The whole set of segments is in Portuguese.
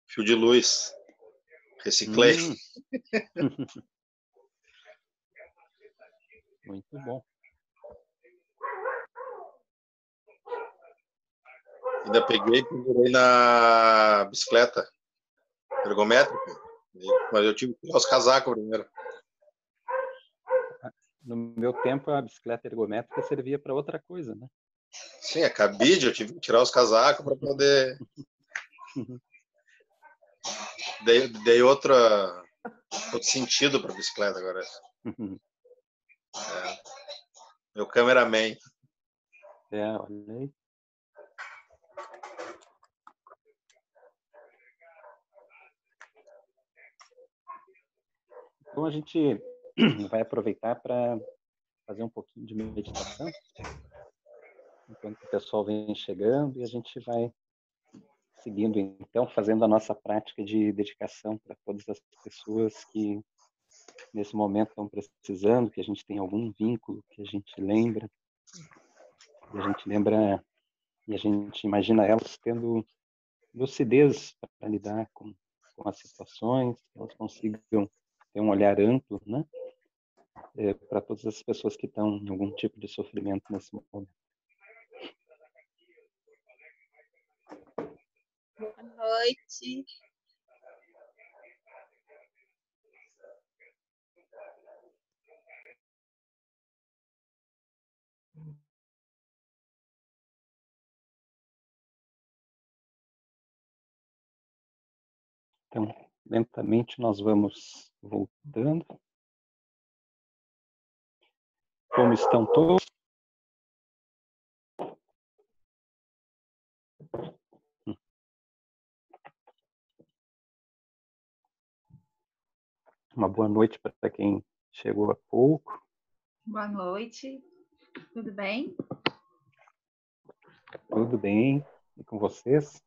Fio de luz. Reciclei. Muito bom. Ainda peguei e pendurei na bicicleta ergométrica. Mas eu tive que tirar os casacos primeiro. No meu tempo, a bicicleta ergométrica servia para outra coisa, né? Sim, a cabide, eu tive que tirar os casacos para poder... Dei outro sentido para a bicicleta agora. Meu cameraman. Olha aí. Então a gente vai aproveitar para fazer um pouquinho de meditação, enquanto o pessoal vem chegando, e a gente vai seguindo, então, fazendo a nossa prática de dedicação para todas as pessoas que nesse momento estão precisando, que a gente tem algum vínculo, que a gente lembra, e a gente imagina elas tendo lucidez para lidar com as situações, que elas consigam ter um olhar amplo, né? Para todas as pessoas que estão em algum tipo de sofrimento nesse momento. Boa noite. Então, lentamente nós vamos voltando. Como estão todos? Uma boa noite para quem chegou há pouco. Boa noite. Tudo bem? Tudo bem? E com vocês?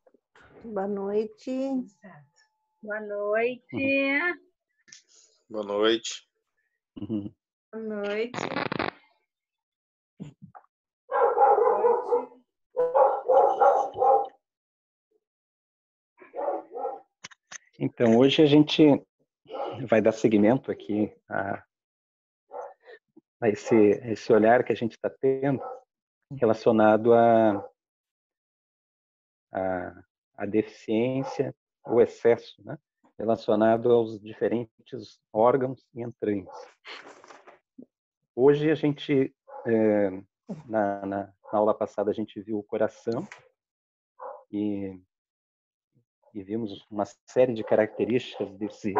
Boa noite. Boa noite. Boa noite. Boa noite. Então, hoje a gente vai dar seguimento aqui a esse olhar que a gente está tendo relacionado à deficiência, o excesso, né? Relacionado aos diferentes órgãos e entranhas. Hoje a gente, na aula passada, a gente viu o coração e vimos uma série de características desse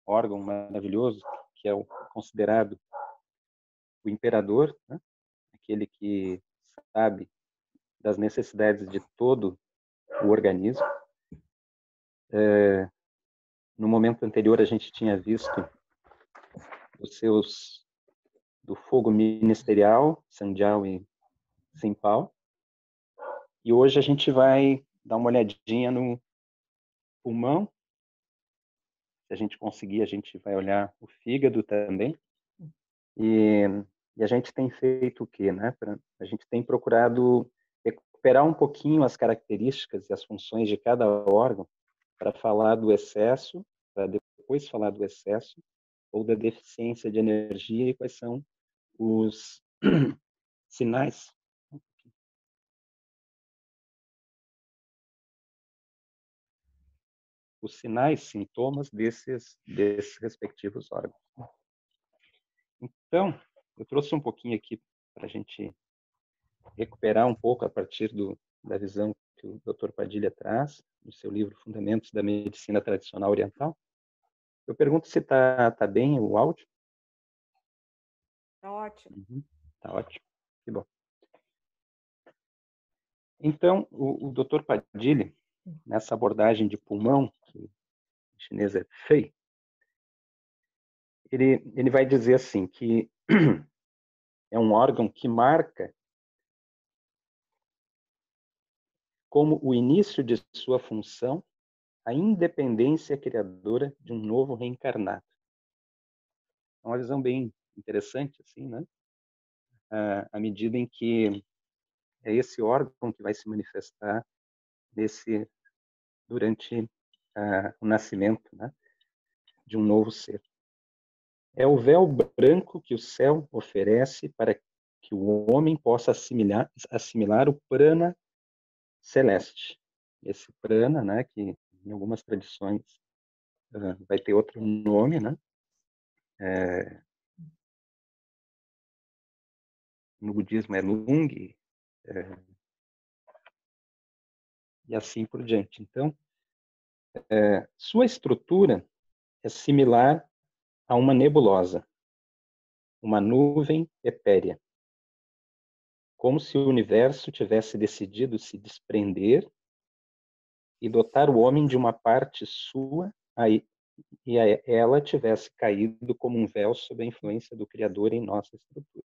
órgão maravilhoso, que é o considerado o imperador, né? Aquele que sabe das necessidades de todo o organismo. No momento anterior, a gente tinha visto do fogo ministerial, Sanjiao e Simpao, e hoje a gente vai dar uma olhadinha no pulmão. Se a gente conseguir, a gente vai olhar o fígado também. E a gente tem feito o quê, né? A gente tem procurado recuperar um pouquinho as características e as funções de cada órgão para falar do excesso, para depois falar do excesso ou da deficiência de energia e quais são os sinais. Os sinais, sintomas desses respectivos órgãos. Então, eu trouxe um pouquinho aqui para a gente recuperar um pouco a partir da visão que o Dr. Padilha traz, no seu livro Fundamentos da Medicina Tradicional Oriental. Eu pergunto se tá bem o áudio. Tá ótimo. Tá ótimo. Que bom. Então, o Dr. Padilha, nessa abordagem de pulmão, que em chinês é fei, ele vai dizer assim, que é um órgão que marca como o início de sua função a independência criadora de um novo reencarnado. É uma visão bem interessante, assim, né? À medida em que é esse órgão que vai se manifestar durante o nascimento, né, de um novo ser. É o véu branco que o céu oferece para que o homem possa assimilar o prana celeste. Esse prana, né, que em algumas tradições vai ter outro nome, né? No budismo é Lung, e assim por diante. Então, sua estrutura é similar a uma nebulosa, uma nuvem etérea, como se o universo tivesse decidido se desprender e dotar o homem de uma parte sua e ela tivesse caído como um véu sob a influência do Criador em nossa estrutura,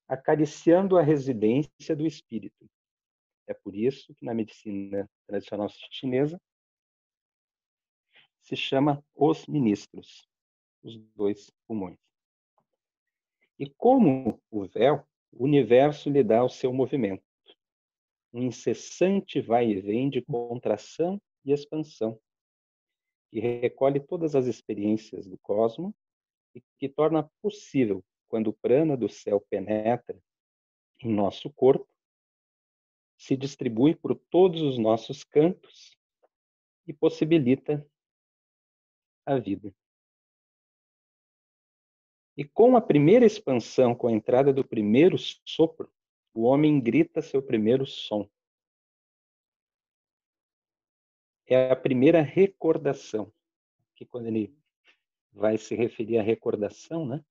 acariciando a residência do espírito. É por isso que na medicina tradicional chinesa se chama os ministros, os dois pulmões. E como o véu, o universo lhe dá o seu movimento, um incessante vai e vem de contração e expansão, que recolhe todas as experiências do cosmos e que torna possível, quando o prana do céu penetra em nosso corpo, se distribui por todos os nossos campos e possibilita a vida. E com a primeira expansão, com a entrada do primeiro sopro, o homem grita seu primeiro som. É a primeira recordação, que quando ele vai se referir à recordação, né?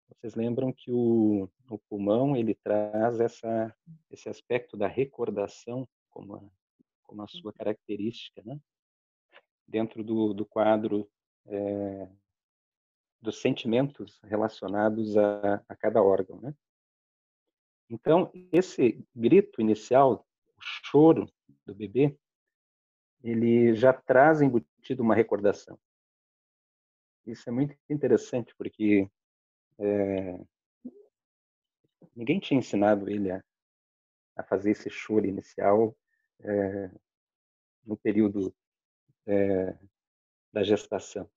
Vocês lembram que o pulmão ele traz esse aspecto da recordação como a sua característica, né? Dentro do quadro dos sentimentos relacionados a cada órgão, né? Então, esse grito inicial, o choro do bebê, ele já traz embutido uma recordação. Isso é muito interessante, porque ninguém tinha ensinado ele a fazer esse choro inicial no período da gestação.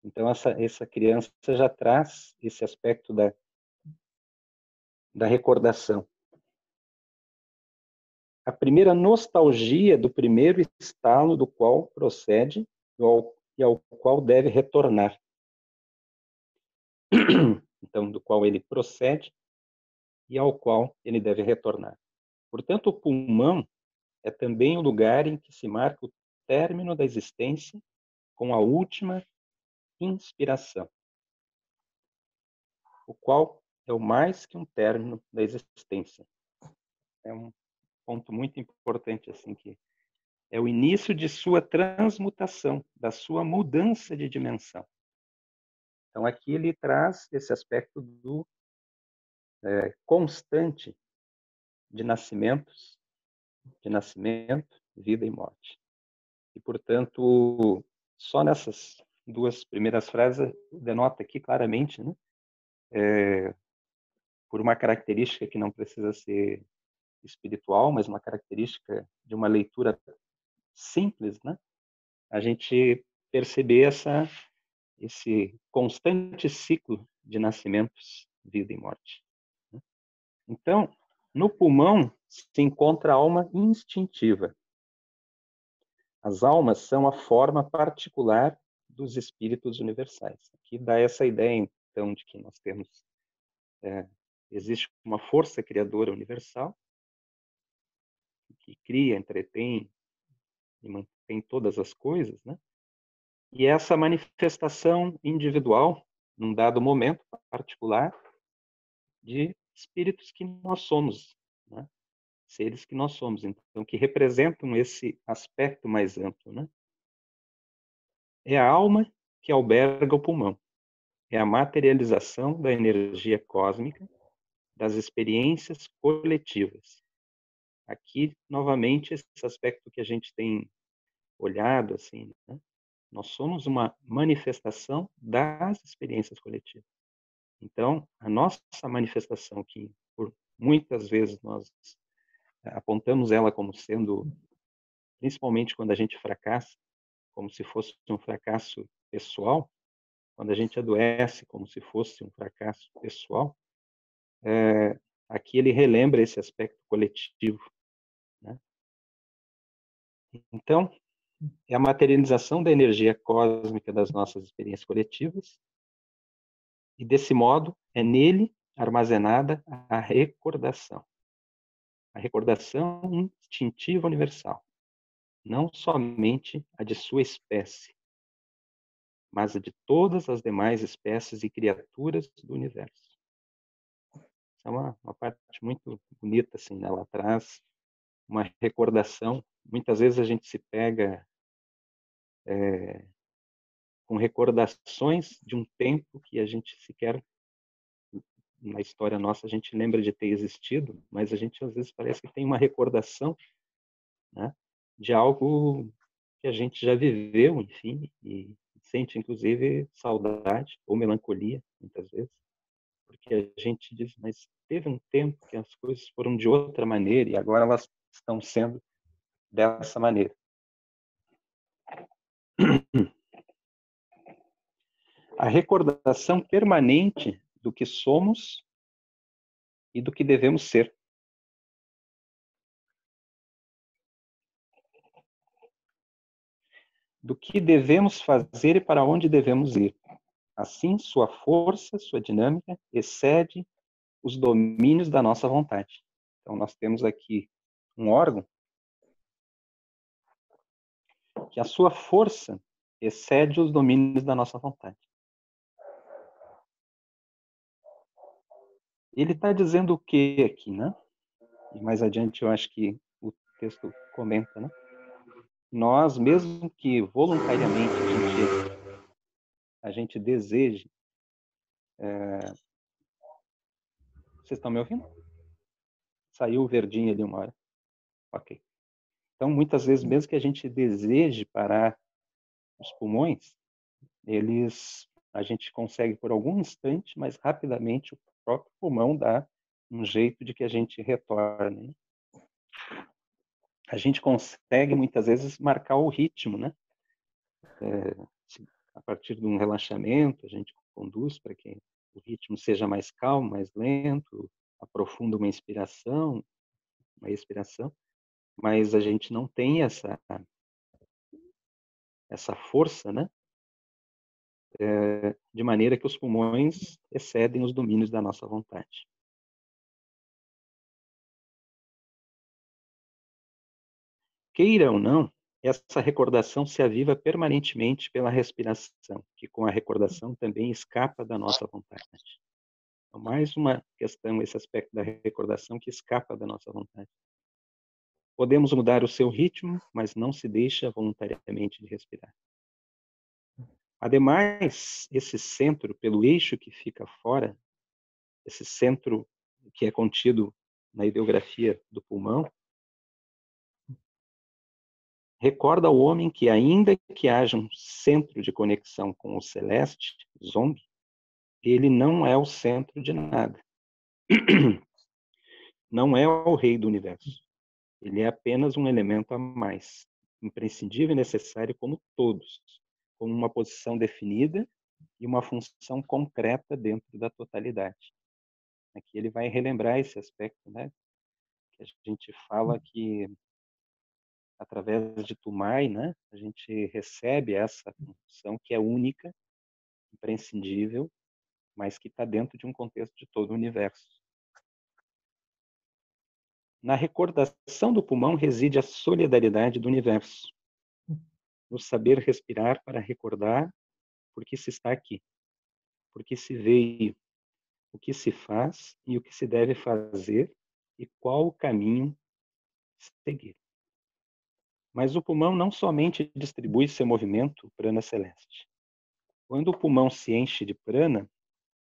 Então, essa criança já traz esse aspecto da recordação. A primeira nostalgia do primeiro estalo do qual procede e ao qual deve retornar. Então, do qual ele procede e ao qual ele deve retornar. Portanto, o pulmão é também o lugar em que se marca o término da existência com a última inspiração, o qual é o mais que um término da existência. É um ponto muito importante, assim, que é o início de sua transmutação, da sua mudança de dimensão. Então, aqui ele traz esse aspecto do constante de nascimento, vida e morte. E, portanto, só nessas duas primeiras frases denota aqui claramente, né, por uma característica que não precisa ser espiritual, mas uma característica de uma leitura simples, né, a gente perceber esse constante ciclo de nascimentos, vida e morte. Então, no pulmão se encontra a alma instintiva. As almas são a forma particular dos espíritos universais. Aqui dá essa ideia, então, de que nós temos existe uma força criadora universal que cria, entretém e mantém todas as coisas, né? E essa manifestação individual, num dado momento particular, de espíritos que nós somos, né? Seres que nós somos, então, que representam esse aspecto mais amplo, né? É a alma que alberga o pulmão. É a materialização da energia cósmica, das experiências coletivas. Aqui, novamente, esse aspecto que a gente tem olhado, assim, né? Nós somos uma manifestação das experiências coletivas. Então, a nossa manifestação, que por muitas vezes nós apontamos ela como sendo, principalmente quando a gente fracassa, como se fosse um fracasso pessoal, quando a gente adoece como se fosse um fracasso pessoal, aqui ele relembra esse aspecto coletivo, né? Então, é a materialização da energia cósmica das nossas experiências coletivas, e desse modo é nele armazenada a recordação instintiva universal, não somente a de sua espécie, mas a de todas as demais espécies e criaturas do universo. Essa é uma parte muito bonita, assim, né? Ela traz uma recordação. Muitas vezes a gente se pega com recordações de um tempo que a gente sequer, na história nossa, a gente lembra de ter existido, mas a gente às vezes parece que tem uma recordação, né, de algo que a gente já viveu, enfim, e sente inclusive saudade ou melancolia, muitas vezes, porque a gente diz, mas teve um tempo que as coisas foram de outra maneira e agora elas estão sendo dessa maneira. A recordação permanente do que somos e do que devemos ser. Do que devemos fazer e para onde devemos ir. Assim, sua força, sua dinâmica, excede os domínios da nossa vontade. Então, nós temos aqui um órgão que a sua força excede os domínios da nossa vontade. Ele está dizendo o que aqui, né? E mais adiante eu acho que o texto comenta, né? Nós, mesmo que voluntariamente a gente deseje... Vocês estão me ouvindo? Saiu o verdinho ali uma hora. Ok. Então, muitas vezes, mesmo que a gente deseje parar os pulmões, a gente consegue por algum instante, mas rapidamente o próprio pulmão dá um jeito de que a gente retorne. A gente consegue, muitas vezes, marcar o ritmo, né? A partir de um relaxamento, a gente conduz para que o ritmo seja mais calmo, mais lento, aprofunda uma inspiração, uma expiração, mas a gente não tem essa força, né? De maneira que os pulmões excedem os domínios da nossa vontade. Queira ou não, essa recordação se aviva permanentemente pela respiração, que com a recordação também escapa da nossa vontade. Então, mais uma questão, esse aspecto da recordação que escapa da nossa vontade. Podemos mudar o seu ritmo, mas não se deixa voluntariamente de respirar. Ademais, esse centro, pelo eixo que fica fora, esse centro que é contido na ideografia do pulmão, recorda ao homem que, ainda que haja um centro de conexão com o celeste, Zong, ele não é o centro de nada. Não é o rei do universo. Ele é apenas um elemento a mais, imprescindível e necessário como todos, com uma posição definida e uma função concreta dentro da totalidade. Aqui ele vai relembrar esse aspecto, né? Que a gente fala que através de Tumai, né, a gente recebe essa função que é única, imprescindível, mas que está dentro de um contexto de todo o universo. Na recordação do pulmão reside a solidariedade do universo. No saber respirar para recordar por que se está aqui, por que se veio, o que se faz e o que se deve fazer e qual o caminho seguir. Mas o pulmão não somente distribui seu movimento prana celeste. Quando o pulmão se enche de prana,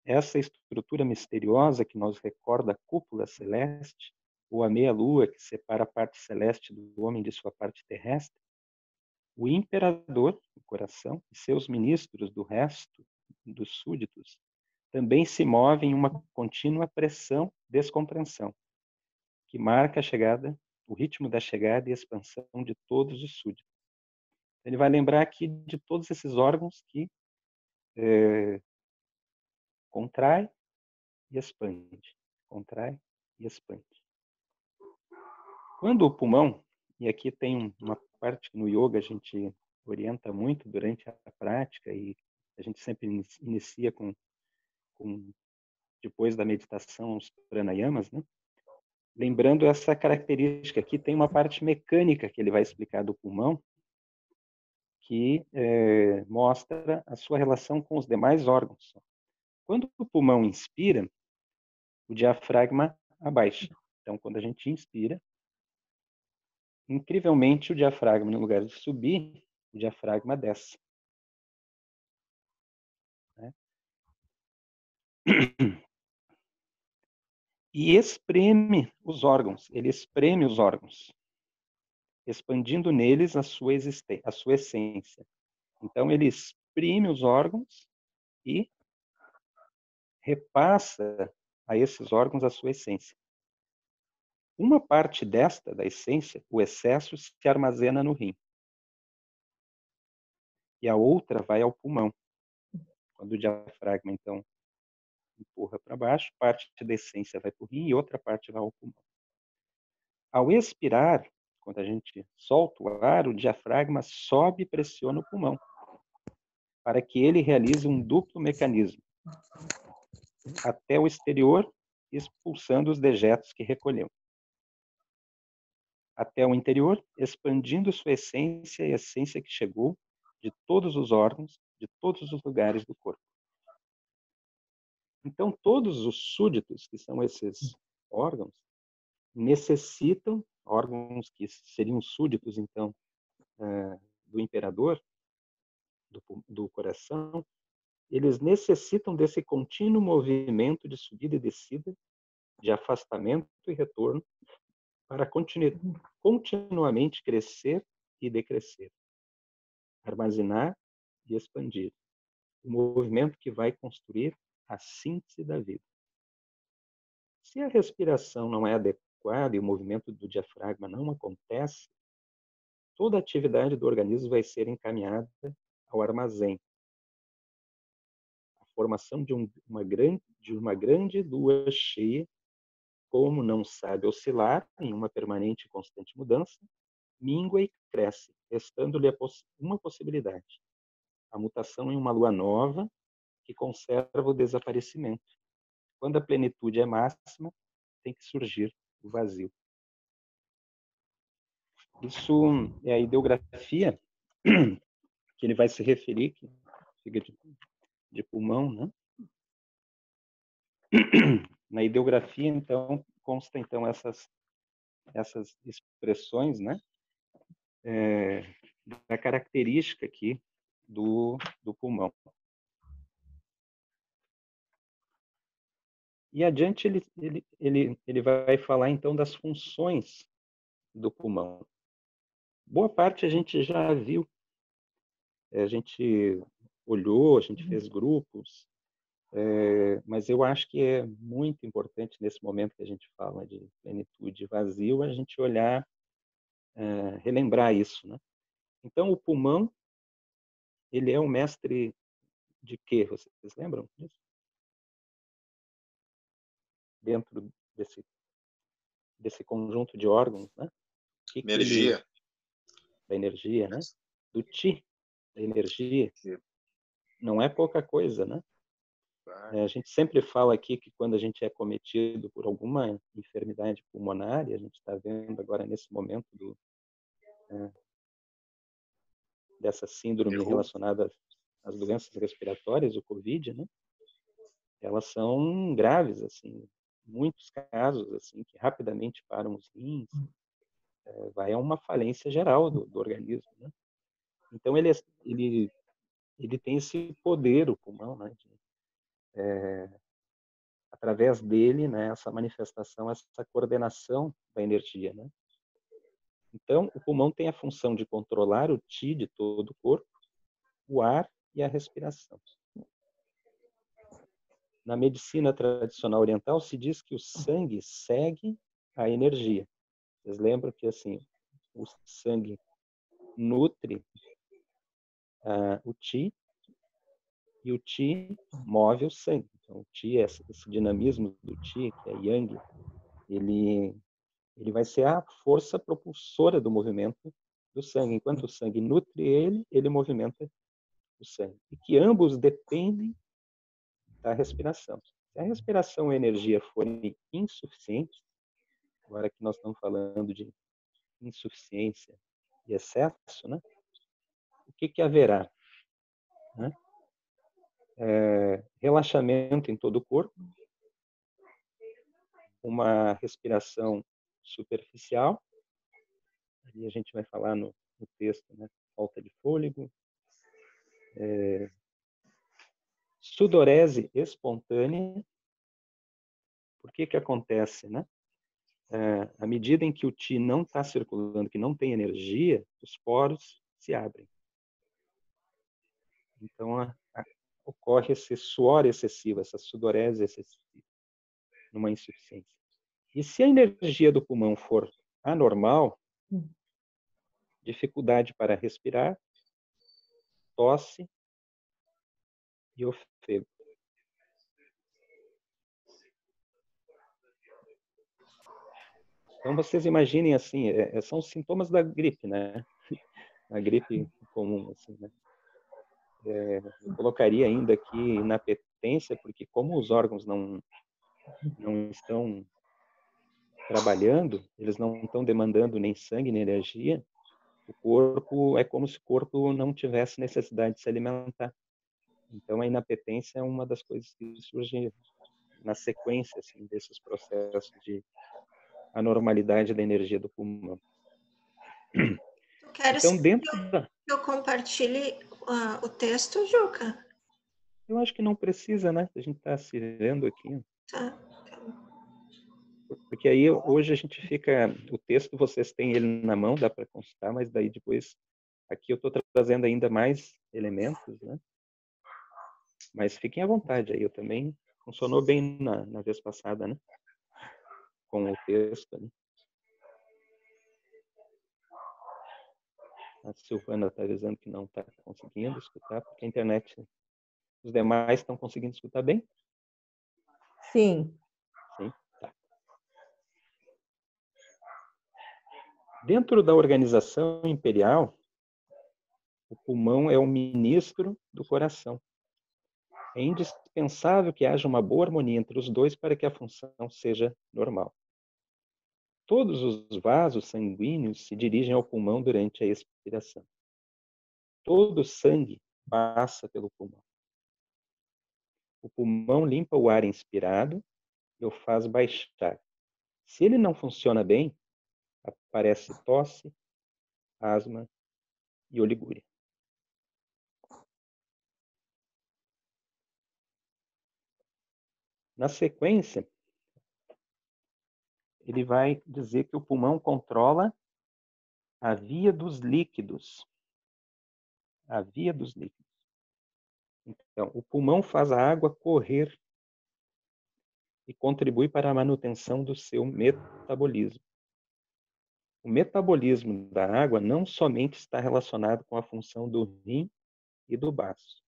essa estrutura misteriosa que nos recorda a cúpula celeste, ou a meia-lua que separa a parte celeste do homem de sua parte terrestre, o imperador, o coração, e seus ministros do resto dos súditos também se movem em uma contínua pressão, descompreensão, que marca a chegada o ritmo da chegada e expansão de todos os súditos. Ele vai lembrar aqui de todos esses órgãos que contrai e expande, contrai e expande. Quando o pulmão, e aqui tem uma parte que no yoga a gente orienta muito durante a prática e a gente sempre inicia com depois da meditação os pranayamas, né? Lembrando essa característica aqui, tem uma parte mecânica que ele vai explicar do pulmão que mostra a sua relação com os demais órgãos. Quando o pulmão inspira, o diafragma abaixa. Então, quando a gente inspira, incrivelmente o diafragma, no lugar de subir, o diafragma desce. Né? E espreme os órgãos, ele espreme os órgãos, expandindo neles a sua existência, a sua essência. Então, ele exprime os órgãos e repassa a esses órgãos a sua essência. Uma parte da essência, o excesso, se armazena no rim. E a outra vai ao pulmão. Quando o diafragma, então, empurra para baixo, parte da essência vai para o rim e outra parte vai ao pulmão. Ao expirar, quando a gente solta o ar, o diafragma sobe e pressiona o pulmão, para que ele realize um duplo mecanismo, até o exterior, expulsando os dejetos que recolheu. Até o interior, expandindo sua essência e a essência que chegou de todos os órgãos, de todos os lugares do corpo. Então, todos os súditos, que são esses órgãos, necessitam, órgãos que seriam súditos, então, do imperador, do coração, eles necessitam desse contínuo movimento de subida e descida, de afastamento e retorno, para continuamente crescer e decrescer, armazenar e expandir. O movimento que vai construir a síntese da vida. Se a respiração não é adequada e o movimento do diafragma não acontece, toda a atividade do organismo vai ser encaminhada ao armazém. A formação de uma grande lua cheia, como não sabe oscilar em uma permanente e constante mudança, mingua e cresce, restando-lhe uma possibilidade: a mutação em uma lua nova que conserva o desaparecimento. Quando a plenitude é máxima, tem que surgir o vazio. Isso é a ideografia que ele vai se referir, que fica de pulmão, né? Na ideografia, então, consta então essas expressões, né? Da característica aqui do pulmão. E adiante ele vai falar então das funções do pulmão. Boa parte a gente já viu, a gente olhou, a gente fez grupos, mas eu acho que é muito importante nesse momento que a gente fala de plenitude e vazio, a gente olhar, relembrar isso, né? Então, o pulmão, ele é o mestre de quê? Vocês lembram disso? Dentro desse conjunto de órgãos, né? Energia. Da energia, né? Do Ti, da energia. Não é pouca coisa, né? A gente sempre fala aqui que quando a gente é cometido por alguma enfermidade pulmonar, e a gente está vendo agora nesse momento dessa síndrome relacionada às doenças respiratórias, o COVID, né? Elas são graves, assim, muitos casos, assim, que rapidamente param os rins, vai a uma falência geral do organismo, né? Então ele tem esse poder, o pulmão, né? Através dele, né? Essa manifestação, essa coordenação da energia, né? Então, o pulmão tem a função de controlar o Ti de todo o corpo, o ar e a respiração. Na medicina tradicional oriental se diz que o sangue segue a energia. Vocês lembram que assim, o sangue nutre o Qi, e o Qi move o sangue. Então, o Qi, esse dinamismo do Qi, que é Yang, ele vai ser a força propulsora do movimento do sangue. Enquanto o sangue nutre ele movimenta o sangue. E que ambos dependem da respiração. Se a respiração e a energia forem insuficientes, agora que nós estamos falando de insuficiência e excesso, né? O que haverá? Né? Relaxamento em todo o corpo, uma respiração superficial, ali a gente vai falar no texto, né? Falta de fôlego, sudorese espontânea. Por que acontece, né? À medida em que o Qi não está circulando, que não tem energia, os poros se abrem. Então, ocorre esse suor excessivo, essa sudorese excessiva, numa insuficiência. E se a energia do pulmão for anormal, dificuldade para respirar, tosse e ofego. Então, vocês imaginem assim, são sintomas da gripe, né? A gripe comum, assim, né? Eu colocaria ainda aqui inapetência, porque como os órgãos não estão trabalhando, eles não estão demandando nem sangue, nem energia, o corpo é como se o corpo não tivesse necessidade de se alimentar. Então, a inapetência é uma das coisas que surge na sequência assim, desses processos de anormalidade da energia do pulmão. Tu queres Então, dentro que eu compartilhe o texto, Juca? Eu acho que não precisa, né? A gente está se vendo aqui. Tá. Porque aí, hoje, a gente fica... O texto, vocês têm ele na mão, dá para consultar, mas daí depois... Aqui eu estou trazendo ainda mais elementos, né? Mas fiquem à vontade aí, eu também... Funcionou bem na vez passada, né? Com o texto, né? A Silvana está avisando que não está conseguindo escutar, porque a internet... Os demais estão conseguindo escutar bem? Sim. Sim, tá. Dentro da organização imperial, o pulmão é o ministro do coração. É indispensável que haja uma boa harmonia entre os dois para que a função seja normal. Todos os vasos sanguíneos se dirigem ao pulmão durante a expiração. Todo o sangue passa pelo pulmão. O pulmão limpa o ar inspirado e o faz baixar. Se ele não funciona bem, aparece tosse, asma e oligúria. Na sequência, ele vai dizer que o pulmão controla a via dos líquidos. A via dos líquidos. Então, o pulmão faz a água correr e contribui para a manutenção do seu metabolismo. O metabolismo da água não somente está relacionado com a função do rim e do baço,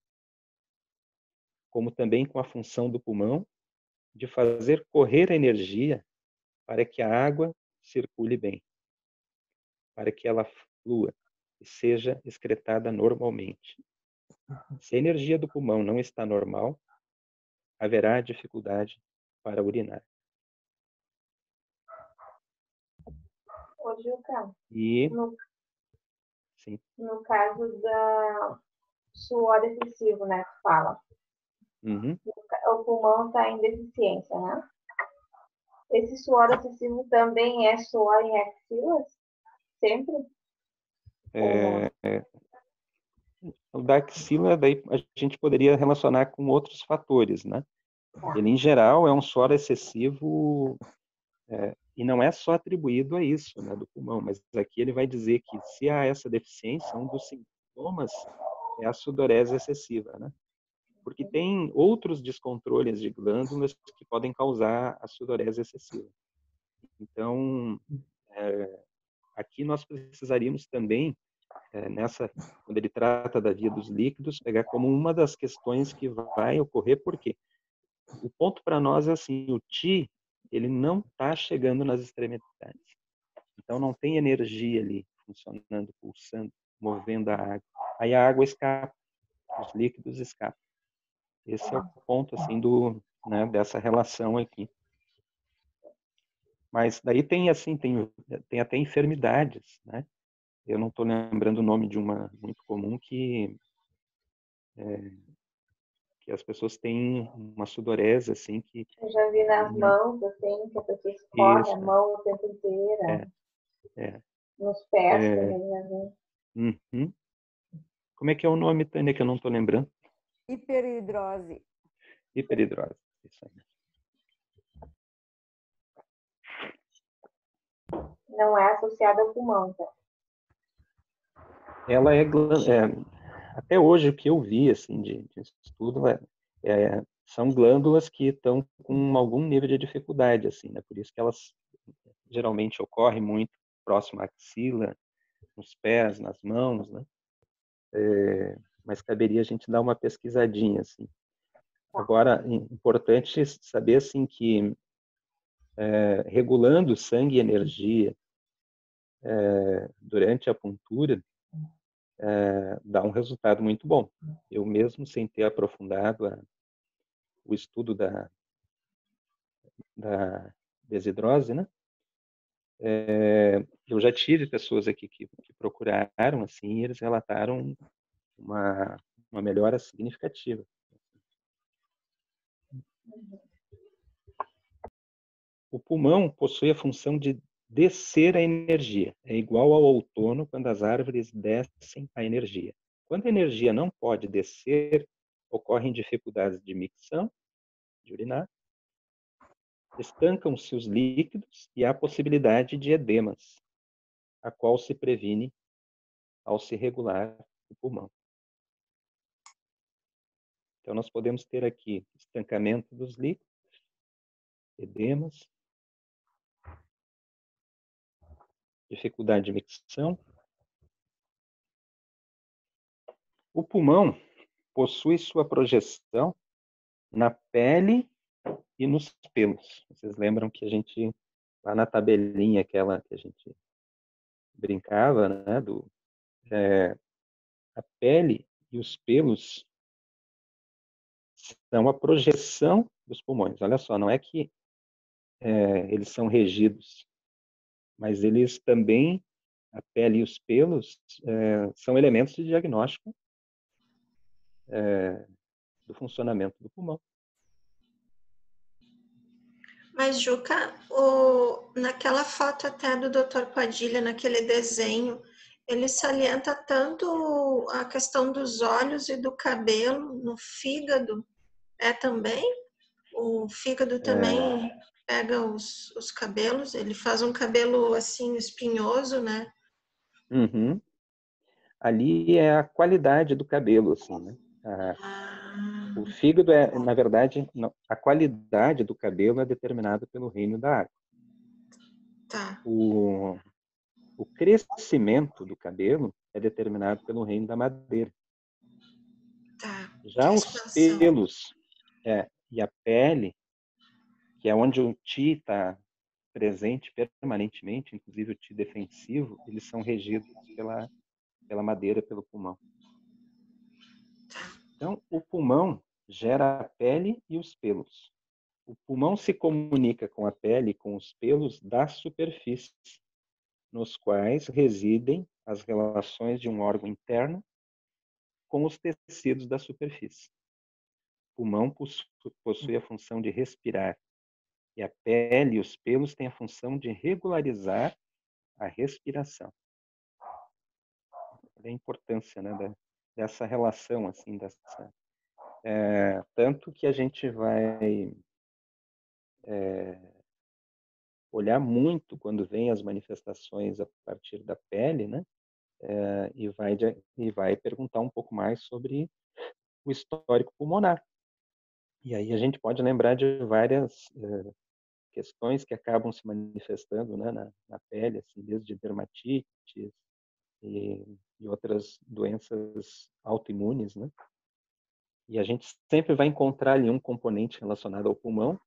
como também com a função do pulmão de fazer correr a energia para que a água circule bem, para que ela flua e seja excretada normalmente. Se a energia do pulmão não está normal, haverá dificuldade para urinar. Ô, Juca, E, sim. No caso da suor excessivo, né, que fala. Uhum. O pulmão está em deficiência, né? Esse suor excessivo também é suor em axilas? Sempre? O da axila, daí a gente poderia relacionar com outros fatores, né? Ele, em geral, é um suor excessivo e não é só atribuído a isso, né, do pulmão, mas aqui ele vai dizer que se há essa deficiência, um dos sintomas é a sudorese excessiva, né? Porque tem outros descontroles de glândulas que podem causar a sudorese excessiva. Então, Aqui nós precisaríamos também, quando ele trata da via dos líquidos, pegar como uma das questões que vai ocorrer, porque o ponto para nós é assim, o Ti, ele não está chegando nas extremidades. Então não tem energia ali funcionando, pulsando, movendo a água. Aí a água escapa, os líquidos escapam. Esse é o ponto assim dessa relação aqui. Mas daí tem assim, tem até enfermidades, né? Eu não estou lembrando o nome de uma muito comum que as pessoas têm uma sudorese assim que Eu já vi nas mãos, assim, que a pessoa escorre a mão o tempo inteiro. Nos pés também, né? Uhum. Como é que é o nome, Tânia, que eu não estou lembrando? Hiperidrose. Hiperidrose, isso aí. Não é associada ao pulmão, tá? Ela até hoje o que eu vi assim de estudo são glândulas que estão com algum nível de dificuldade, assim, né? Por isso que elas geralmente ocorrem muito próximo à axila, nos pés, nas mãos, né? Mas caberia a gente dar uma pesquisadinha, assim. Agora, importante saber, assim, que regulando sangue e energia durante a puntura dá um resultado muito bom. Eu mesmo, sem ter aprofundado o estudo da desidrose, né? Eu já tive pessoas aqui que procuraram, assim, e eles relataram uma melhora significativa. O pulmão possui a função de descer a energia. É igual ao outono, quando as árvores descem a energia. Quando a energia não pode descer, ocorrem dificuldades de micção, de urinar, estancam-se os líquidos e há possibilidade de edemas, a qual se previne ao se regular o pulmão. Então, nós podemos ter aqui estancamento dos líquidos, edemas, dificuldade de micção. O pulmão possui sua projeção na pele e nos pelos. Vocês lembram que a gente, lá na tabelinha aquela que a gente brincava, né, a pele e os pelos são a projeção dos pulmões. Olha só, não é que eles são regidos, mas eles também, a pele e os pelos, são elementos de diagnóstico do funcionamento do pulmão. Mas, Juca, naquela foto até do Dr. Padilha, naquele desenho, ele salienta tanto a questão dos olhos e do cabelo no fígado. Também? O fígado também pega os cabelos, ele faz um cabelo assim espinhoso, né? Uhum. Ali é a qualidade do cabelo, assim, né? O fígado na verdade, a qualidade do cabelo é determinada pelo reino da água. Tá. O crescimento do cabelo é determinado pelo reino da madeira. Tá. Já os pelos e a pele, que é onde o Ti está presente permanentemente, inclusive o Ti defensivo, eles são regidos pela madeira, pelo pulmão. Então, o pulmão gera a pele e os pelos. O pulmão se comunica com a pele e com os pelos da superfície, nos quais residem as relações de um órgão interno com os tecidos da superfície. O pulmão possui a função de respirar, e a pele e os pelos têm a função de regularizar a respiração. Olha a importância, né, dessa relação, assim, tanto que a gente vai olhar muito quando vem as manifestações a partir da pele, né, e vai perguntar um pouco mais sobre o histórico pulmonar. E aí a gente pode lembrar de várias questões que acabam se manifestando, né, na pele, assim, desde dermatites e outras doenças autoimunes, né? E a gente sempre vai encontrar ali um componente relacionado ao pulmão,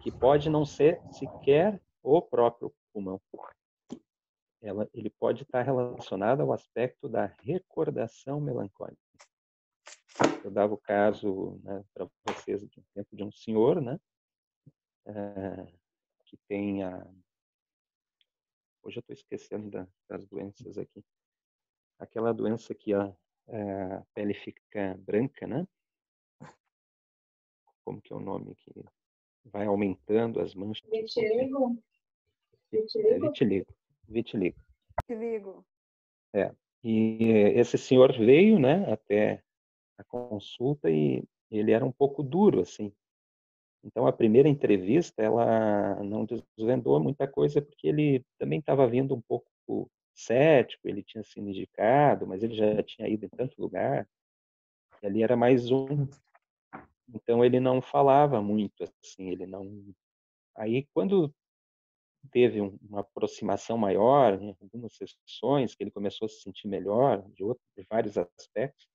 que pode não ser sequer o próprio pulmão. Ele pode estar relacionado ao aspecto da recordação melancólica. Eu dava o caso, né, para vocês de um tempo de um senhor, né, que tem hoje eu estou esquecendo das doenças aqui. Aquela doença que a pele fica branca, né? Como que é o nome? Que vai aumentando as manchas. Vitiligo? Vitiligo. Vitiligo. Vitiligo. E esse senhor veio, né, até a consulta e ele era um pouco duro, assim. Então, a primeira entrevista, ela não desvendou muita coisa, porque ele também estava vindo um pouco cético, ele tinha sido indicado, mas ele já tinha ido em tanto lugar, e ali era mais um. Então, ele não falava muito, assim, ele não... Aí, quando teve uma aproximação maior, em algumas sessões, que ele começou a se sentir melhor, de vários aspectos,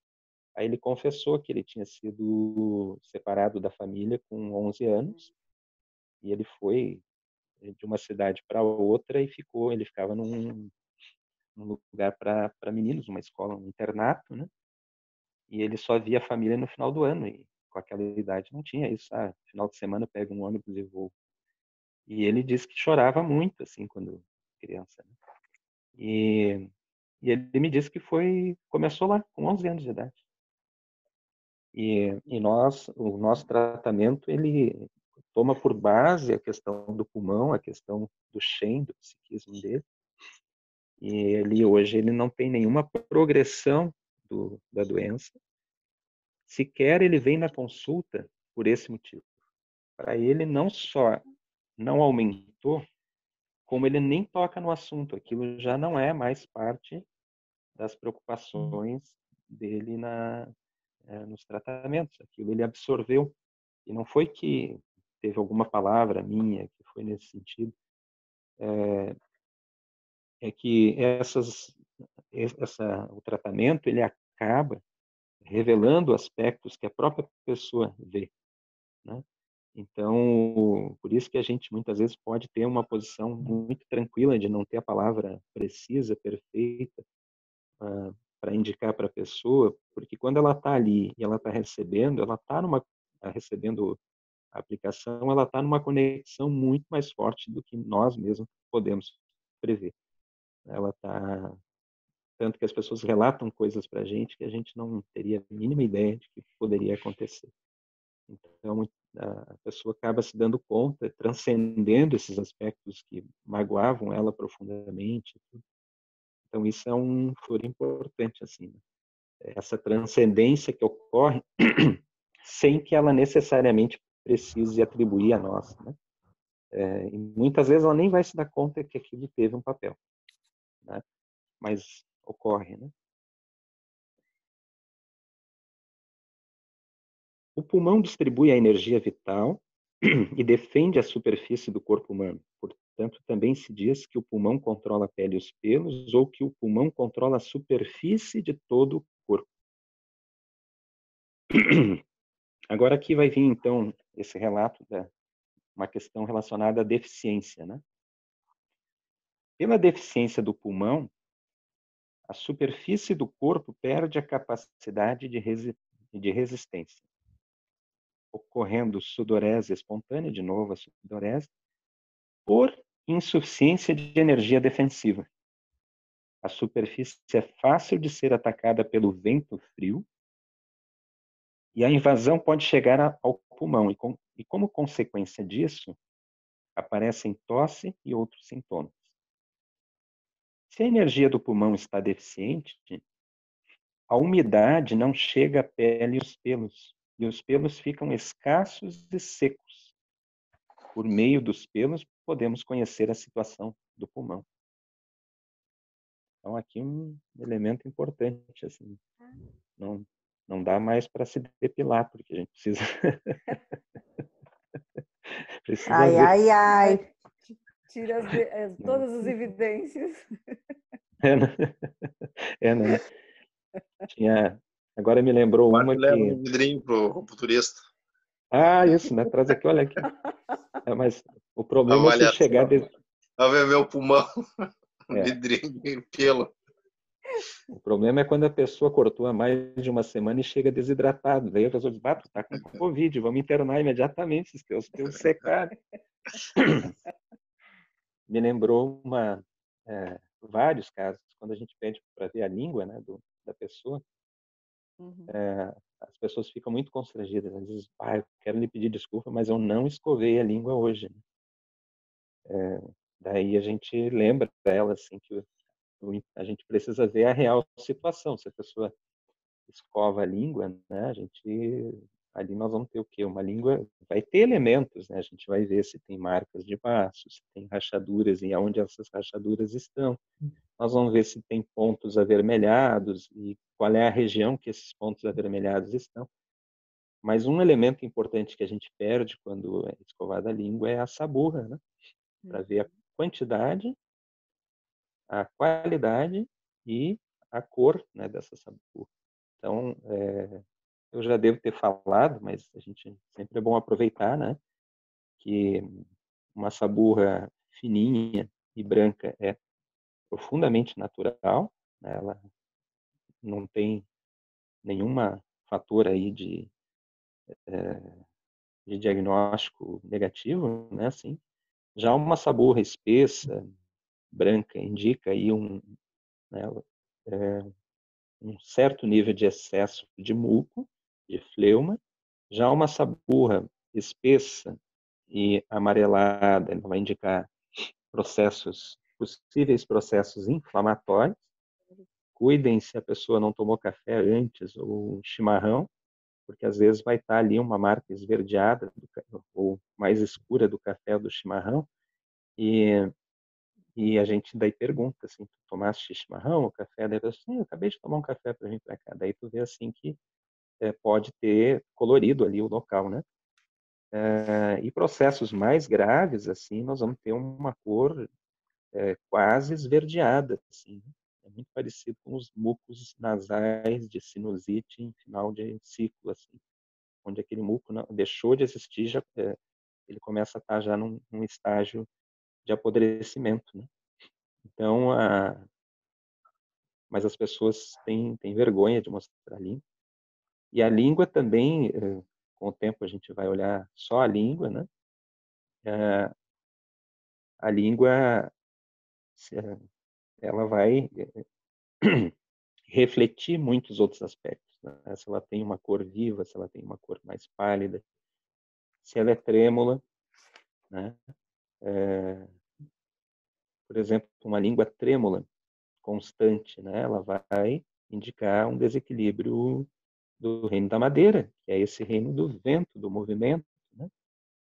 aí ele confessou que ele tinha sido separado da família com 11 anos, e ele foi de uma cidade para outra e ele ficava num lugar para meninos, uma escola, um internato, né? E ele só via a família no final do ano, e com aquela idade não tinha isso, final de semana pega um ônibus e voo. E ele disse que chorava muito, assim, quando criança, né? E ele me disse que começou lá, com 11 anos de idade. E o nosso tratamento, ele toma por base a questão do pulmão, a questão do Shen, do psiquismo dele. E hoje ele não tem nenhuma progressão da doença. Sequer ele vem na consulta por esse motivo. Para ele não só não aumentou, como ele nem toca no assunto. Aquilo já não é mais parte das preocupações dele nos tratamentos. Aquilo ele absorveu. E não foi que teve alguma palavra minha que foi nesse sentido. É que o tratamento ele acaba revelando aspectos que a própria pessoa vê, né? Então, por isso que a gente muitas vezes pode ter uma posição muito tranquila de não ter a palavra precisa, perfeita, para indicar para a pessoa, porque quando ela está ali e ela está recebendo, recebendo a aplicação, ela está numa conexão muito mais forte do que nós mesmos podemos prever. Ela está tanto que as pessoas relatam coisas para a gente que a gente não teria a mínima ideia de que poderia acontecer. Então, a pessoa acaba se dando conta, transcendendo esses aspectos que magoavam ela profundamente. Então, isso é um foro importante, assim, né? Essa transcendência que ocorre sem que ela necessariamente precise atribuir a nós, né? E muitas vezes ela nem vai se dar conta que aquilo teve um papel, né? Mas ocorre, né? O pulmão distribui a energia vital e defende a superfície do corpo humano. Portanto, também se diz que o pulmão controla a pele e os pelos, ou que o pulmão controla a superfície de todo o corpo. Agora aqui vai vir, então, esse relato uma questão relacionada à deficiência, né? Pela deficiência do pulmão, a superfície do corpo perde a capacidade de resistência, ocorrendo sudorese espontânea, de novo a sudorese, por insuficiência de energia defensiva. A superfície é fácil de ser atacada pelo vento frio e a invasão pode chegar ao pulmão. E como consequência disso, aparecem tosse e outros sintomas. Se a energia do pulmão está deficiente, a umidade não chega à pele e os pelos ficam escassos e secos. Por meio dos pelos, podemos conhecer a situação do pulmão. Então, aqui um elemento importante, assim, não dá mais para se depilar, porque a gente precisa Precisa Ai, ver. ai, ai. Tira todas as evidências. Né? Tinha... Agora me lembrou Mas uma leva que... um vidrinho pro turista. Isso, né? Traz aqui, olha aqui. Mas o problema é se Avaliação. chegar... Vai ver meu pulmão. Um É. vidrinho de pelo. O problema é quando a pessoa cortou há mais de uma semana e chega desidratado. Daí a pessoa diz, tu tá com Covid, vamos internar imediatamente, esses teus pelos secaram. Me lembrou vários casos, quando a gente pede para ver a língua, né, da pessoa, as pessoas ficam muito constrangidas. Às vezes, eu quero lhe pedir desculpa, mas eu não escovei a língua hoje. Daí a gente lembra para ela assim, que a gente precisa ver a real situação. Se a pessoa escova a língua, né, ali nós vamos ter o quê? Uma língua, vai ter elementos, né? A gente vai ver se tem marcas de baço, se tem rachaduras e aonde essas rachaduras estão. Nós vamos ver se tem pontos avermelhados e qual é a região que esses pontos avermelhados estão. Mas um elemento importante que a gente perde quando é escovada a língua é a saburra, né? Para ver a quantidade, a qualidade e a cor, né, dessa saburra. Então, eu já devo ter falado, mas a gente sempre é bom aproveitar, né? Que uma saburra fininha e branca é profundamente natural, né? Ela não tem nenhuma fator aí de diagnóstico negativo, né? Assim, já uma saburra espessa, branca, indica aí né, um certo nível de excesso de muco, de fleuma. Já uma saburra espessa e amarelada, ela vai indicar possíveis processos inflamatórios. Cuidem se a pessoa não tomou café antes ou chimarrão, porque às vezes vai estar ali uma marca esverdeada ou mais escura do café ou do chimarrão, e a gente daí pergunta assim, tu tomaste chimarrão ou café? Daí eu assim, eu acabei de tomar um café para vir para cá. Daí tu vê assim que pode ter colorido ali o local, né? E processos mais graves, assim, nós vamos ter uma cor quase esverdeada, assim. É muito parecido com os mucos nasais de sinusite em final de ciclo, assim, onde aquele muco deixou de existir, ele começa a estar já num estágio de apodrecimento, né? Então, mas as pessoas têm vergonha de mostrar a língua. E a língua também, com o tempo a gente vai olhar só a língua, né? A língua, ela vai refletir muitos outros aspectos, né? Se ela tem uma cor viva, se ela tem uma cor mais pálida, se ela é trêmula, né? Por exemplo, uma língua trêmula, constante, né? Ela vai indicar um desequilíbrio do reino da madeira, que é esse reino do vento, do movimento, né?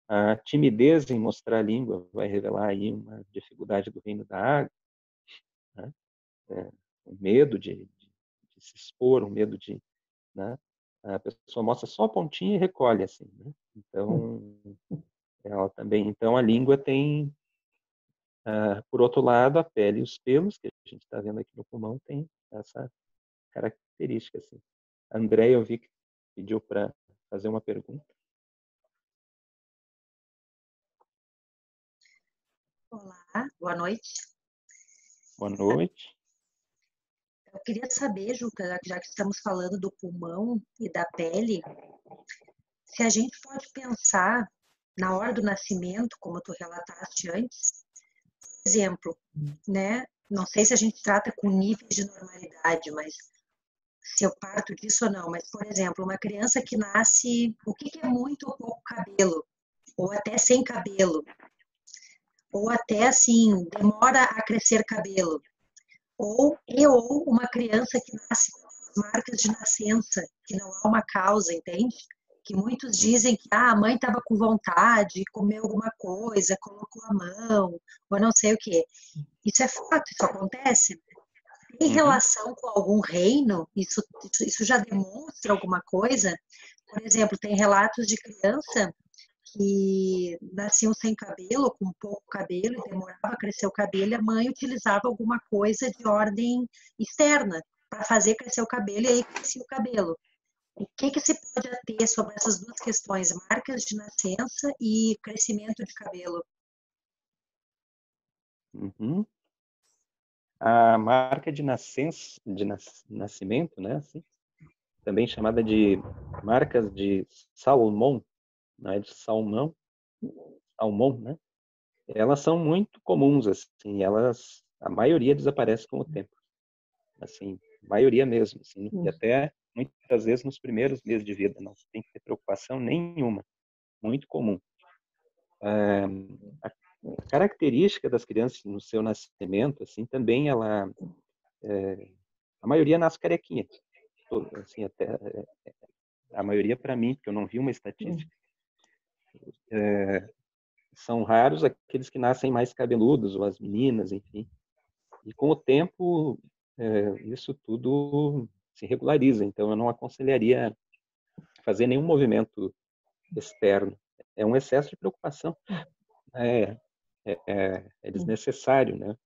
A timidez em mostrar a língua vai revelar aí uma dificuldade do reino da água, né? O medo de se expor, o medo de, né? A pessoa mostra só a pontinha e recolhe assim, né? Então, ela também, então a língua tem, por outro lado, a pele e os pelos que a gente está vendo aqui no pulmão tem essa característica assim. A Andréia, eu vi que pediu para fazer uma pergunta. Olá, boa noite. Boa noite. Eu queria saber, Juca, já que estamos falando do pulmão e da pele, se a gente pode pensar na hora do nascimento, como tu relataste antes, por exemplo, né? Não sei se a gente trata com níveis de normalidade, mas se eu parto disso ou não, mas, por exemplo, uma criança que nasce, o que é muito ou pouco cabelo, ou até sem cabelo, ou até assim, demora a crescer cabelo, ou uma criança que nasce com marcas de nascença, que não há uma causa, entende? Que muitos dizem que a mãe estava com vontade, comeu alguma coisa, colocou a mão, ou não sei o quê. Isso é fato, isso acontece. Em relação com algum reino, isso já demonstra alguma coisa? Por exemplo, tem relatos de criança que nasciam sem cabelo, com pouco cabelo, e demorava a crescer o cabelo, e a mãe utilizava alguma coisa de ordem externa para fazer crescer o cabelo, e aí crescia o cabelo. O que se pode ter sobre essas duas questões, marcas de nascença e crescimento de cabelo? Uhum. A marca de nascença, de nascimento, né, assim, também chamada de marcas de salmão, né, de salmão, né, elas são muito comuns, assim, a maioria desaparece com o tempo, assim, maioria mesmo, assim, e até muitas vezes nos primeiros meses de vida, não tem que ter preocupação nenhuma, muito comum. A característica das crianças no seu nascimento, assim, também a maioria nasce carequinha, assim, até a maioria para mim, porque eu não vi uma estatística. São raros aqueles que nascem mais cabeludos, ou as meninas, enfim. E com o tempo, isso tudo se regulariza. Então, eu não aconselharia fazer nenhum movimento externo. É um excesso de preocupação. É desnecessário, né?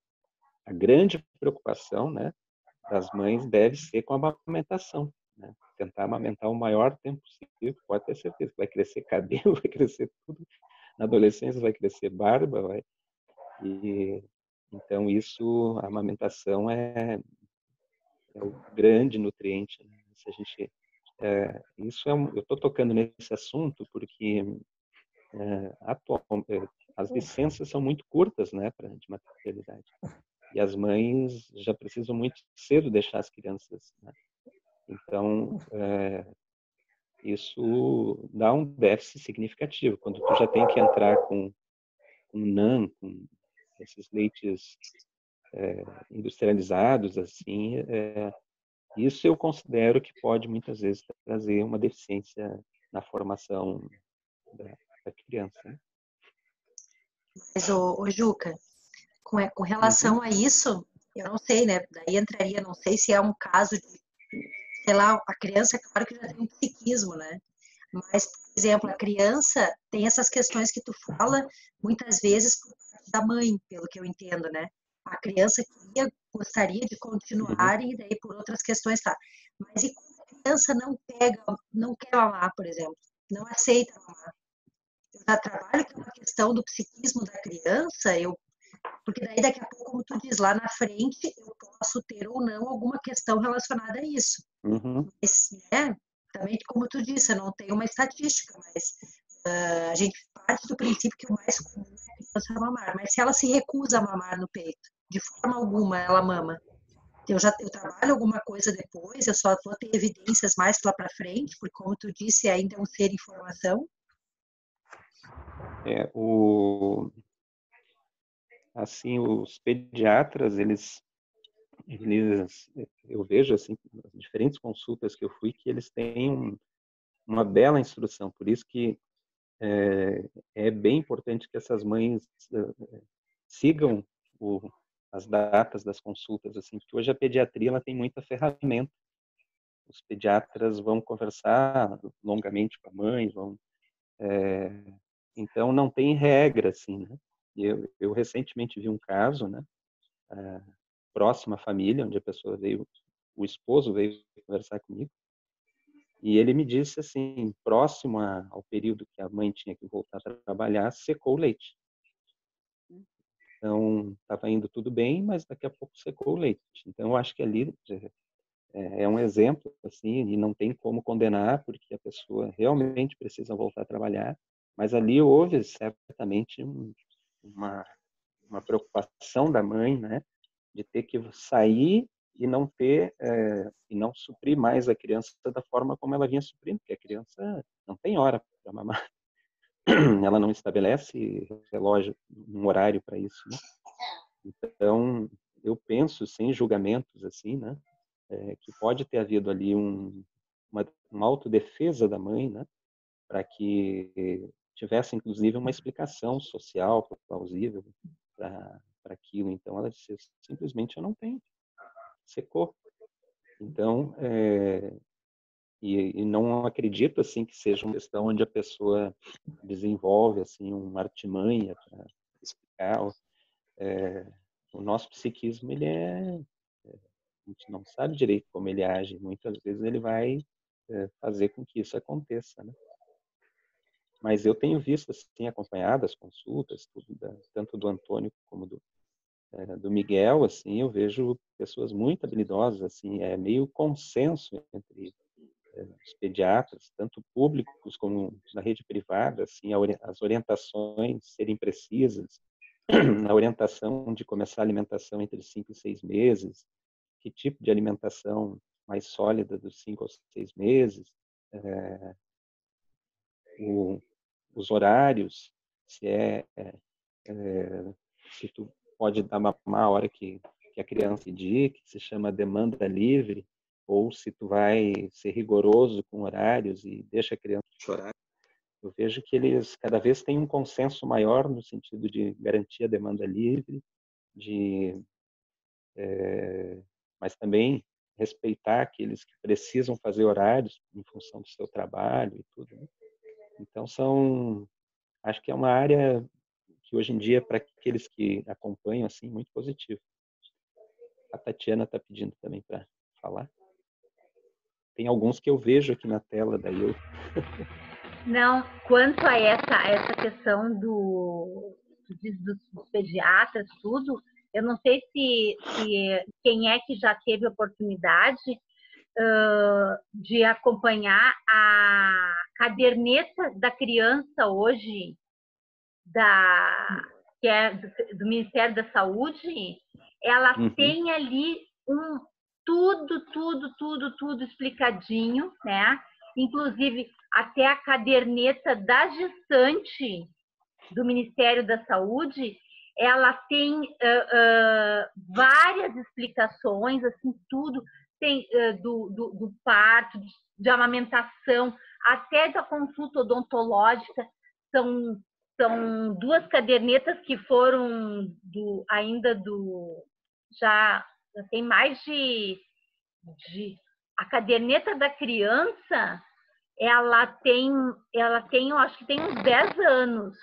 A grande preocupação, né, das mães deve ser com a amamentação, né? Tentar amamentar o maior tempo possível. Pode ter certeza que vai crescer cabelo, vai crescer tudo. Na adolescência vai crescer barba, e então isso, a amamentação é o grande nutriente, né? Se a gente eu estou tocando nesse assunto porque as licenças são muito curtas, né, de maternidade, e as mães já precisam muito cedo deixar as crianças, né? Então isso dá um déficit significativo quando tu já tem que entrar com NAN, com esses leites industrializados, assim, isso eu considero que pode muitas vezes trazer uma deficiência na formação da criança, né? Mas, ô Juca, com relação a isso, eu não sei, né? Daí entraria, não sei se é um caso de, sei lá, a criança, claro que já tem um psiquismo, né? Mas, por exemplo, a criança tem essas questões que tu fala, muitas vezes por parte da mãe, pelo que eu entendo, né? A criança gostaria de continuar e daí por outras questões tá. Mas e quando a criança não quer mamar, por exemplo, não aceita mamar? Eu já trabalho com a questão do psiquismo da criança, porque daí daqui a pouco, como tu diz, lá na frente eu posso ter ou não alguma questão relacionada a isso. Mas, né, também, como tu disse, eu não tenho uma estatística, mas a gente parte do princípio que o mais comum é a criança mamar. Mas se ela se recusa a mamar no peito, de forma alguma ela mama, eu trabalho alguma coisa depois, eu só vou ter evidências mais lá para frente, porque como tu disse, ainda é um ser em formação. Assim, os pediatras, eu vejo assim, nas diferentes consultas que eu fui, que eles têm uma bela instrução. Por isso que é bem importante que essas mães sigam as datas das consultas, assim, porque hoje a pediatria ela tem muita ferramenta. Os pediatras vão conversar longamente com a mãe, então não tem regra, assim, né? Eu recentemente vi um caso, né, próximo à família, onde a pessoa o esposo veio conversar comigo, e ele me disse assim, próximo ao período que a mãe tinha que voltar a trabalhar, secou o leite. Então, estava indo tudo bem, mas daqui a pouco secou o leite. Então, eu acho que ali é um exemplo, assim, e não tem como condenar, porque a pessoa realmente precisa voltar a trabalhar, mas ali houve certamente uma preocupação da mãe, né, de ter que sair e não e não suprir mais a criança da forma como ela vinha suprindo, porque a criança não tem hora para mamar, ela não estabelece relógio, um horário para isso, né? Então eu penso sem julgamentos assim, né, que pode ter havido ali uma autodefesa da mãe, né, para que tivesse inclusive uma explicação social plausível para aquilo. Então ela disse simplesmente eu não tenho, secou. Então E não acredito assim que seja uma questão onde a pessoa desenvolve assim uma artimanha para explicar. O nosso psiquismo, a gente não sabe direito como ele age. Muitas vezes ele vai fazer com que isso aconteça, né? Mas eu tenho visto, assim, acompanhado as consultas, tanto do Antônio como do Miguel, assim, eu vejo pessoas muito habilidosas, assim, é meio consenso entre os pediatras, tanto públicos como na rede privada, assim, as orientações serem precisas, na orientação de começar a alimentação entre 5 e 6 meses, que tipo de alimentação mais sólida dos 5 aos 6 meses, os horários, se tu pode dar mamar a hora que a criança pedir, que se chama demanda livre, ou se tu vai ser rigoroso com horários e deixa a criança chorar. Eu vejo que eles cada vez têm um consenso maior no sentido de garantir a demanda livre, mas também respeitar aqueles que precisam fazer horários em função do seu trabalho e tudo, né? Então, acho que é uma área que hoje em dia, para aqueles que acompanham, assim, muito positivo. A Tatiana está pedindo também para falar. Tem alguns que eu vejo aqui na tela, daí eu... Não, quanto a essa questão dos pediatras, tudo, eu não sei se quem é que já teve oportunidade de acompanhar a caderneta da criança hoje, que é do Ministério da Saúde. Ela tem ali tudo explicadinho, né? Inclusive até a caderneta da gestante do Ministério da Saúde, ela tem várias explicações, assim, tudo. Tem do parto, de amamentação, até da consulta odontológica. São 2 cadernetas que foram já tem mais de a caderneta da criança, ela tem, eu acho que tem uns 10 anos,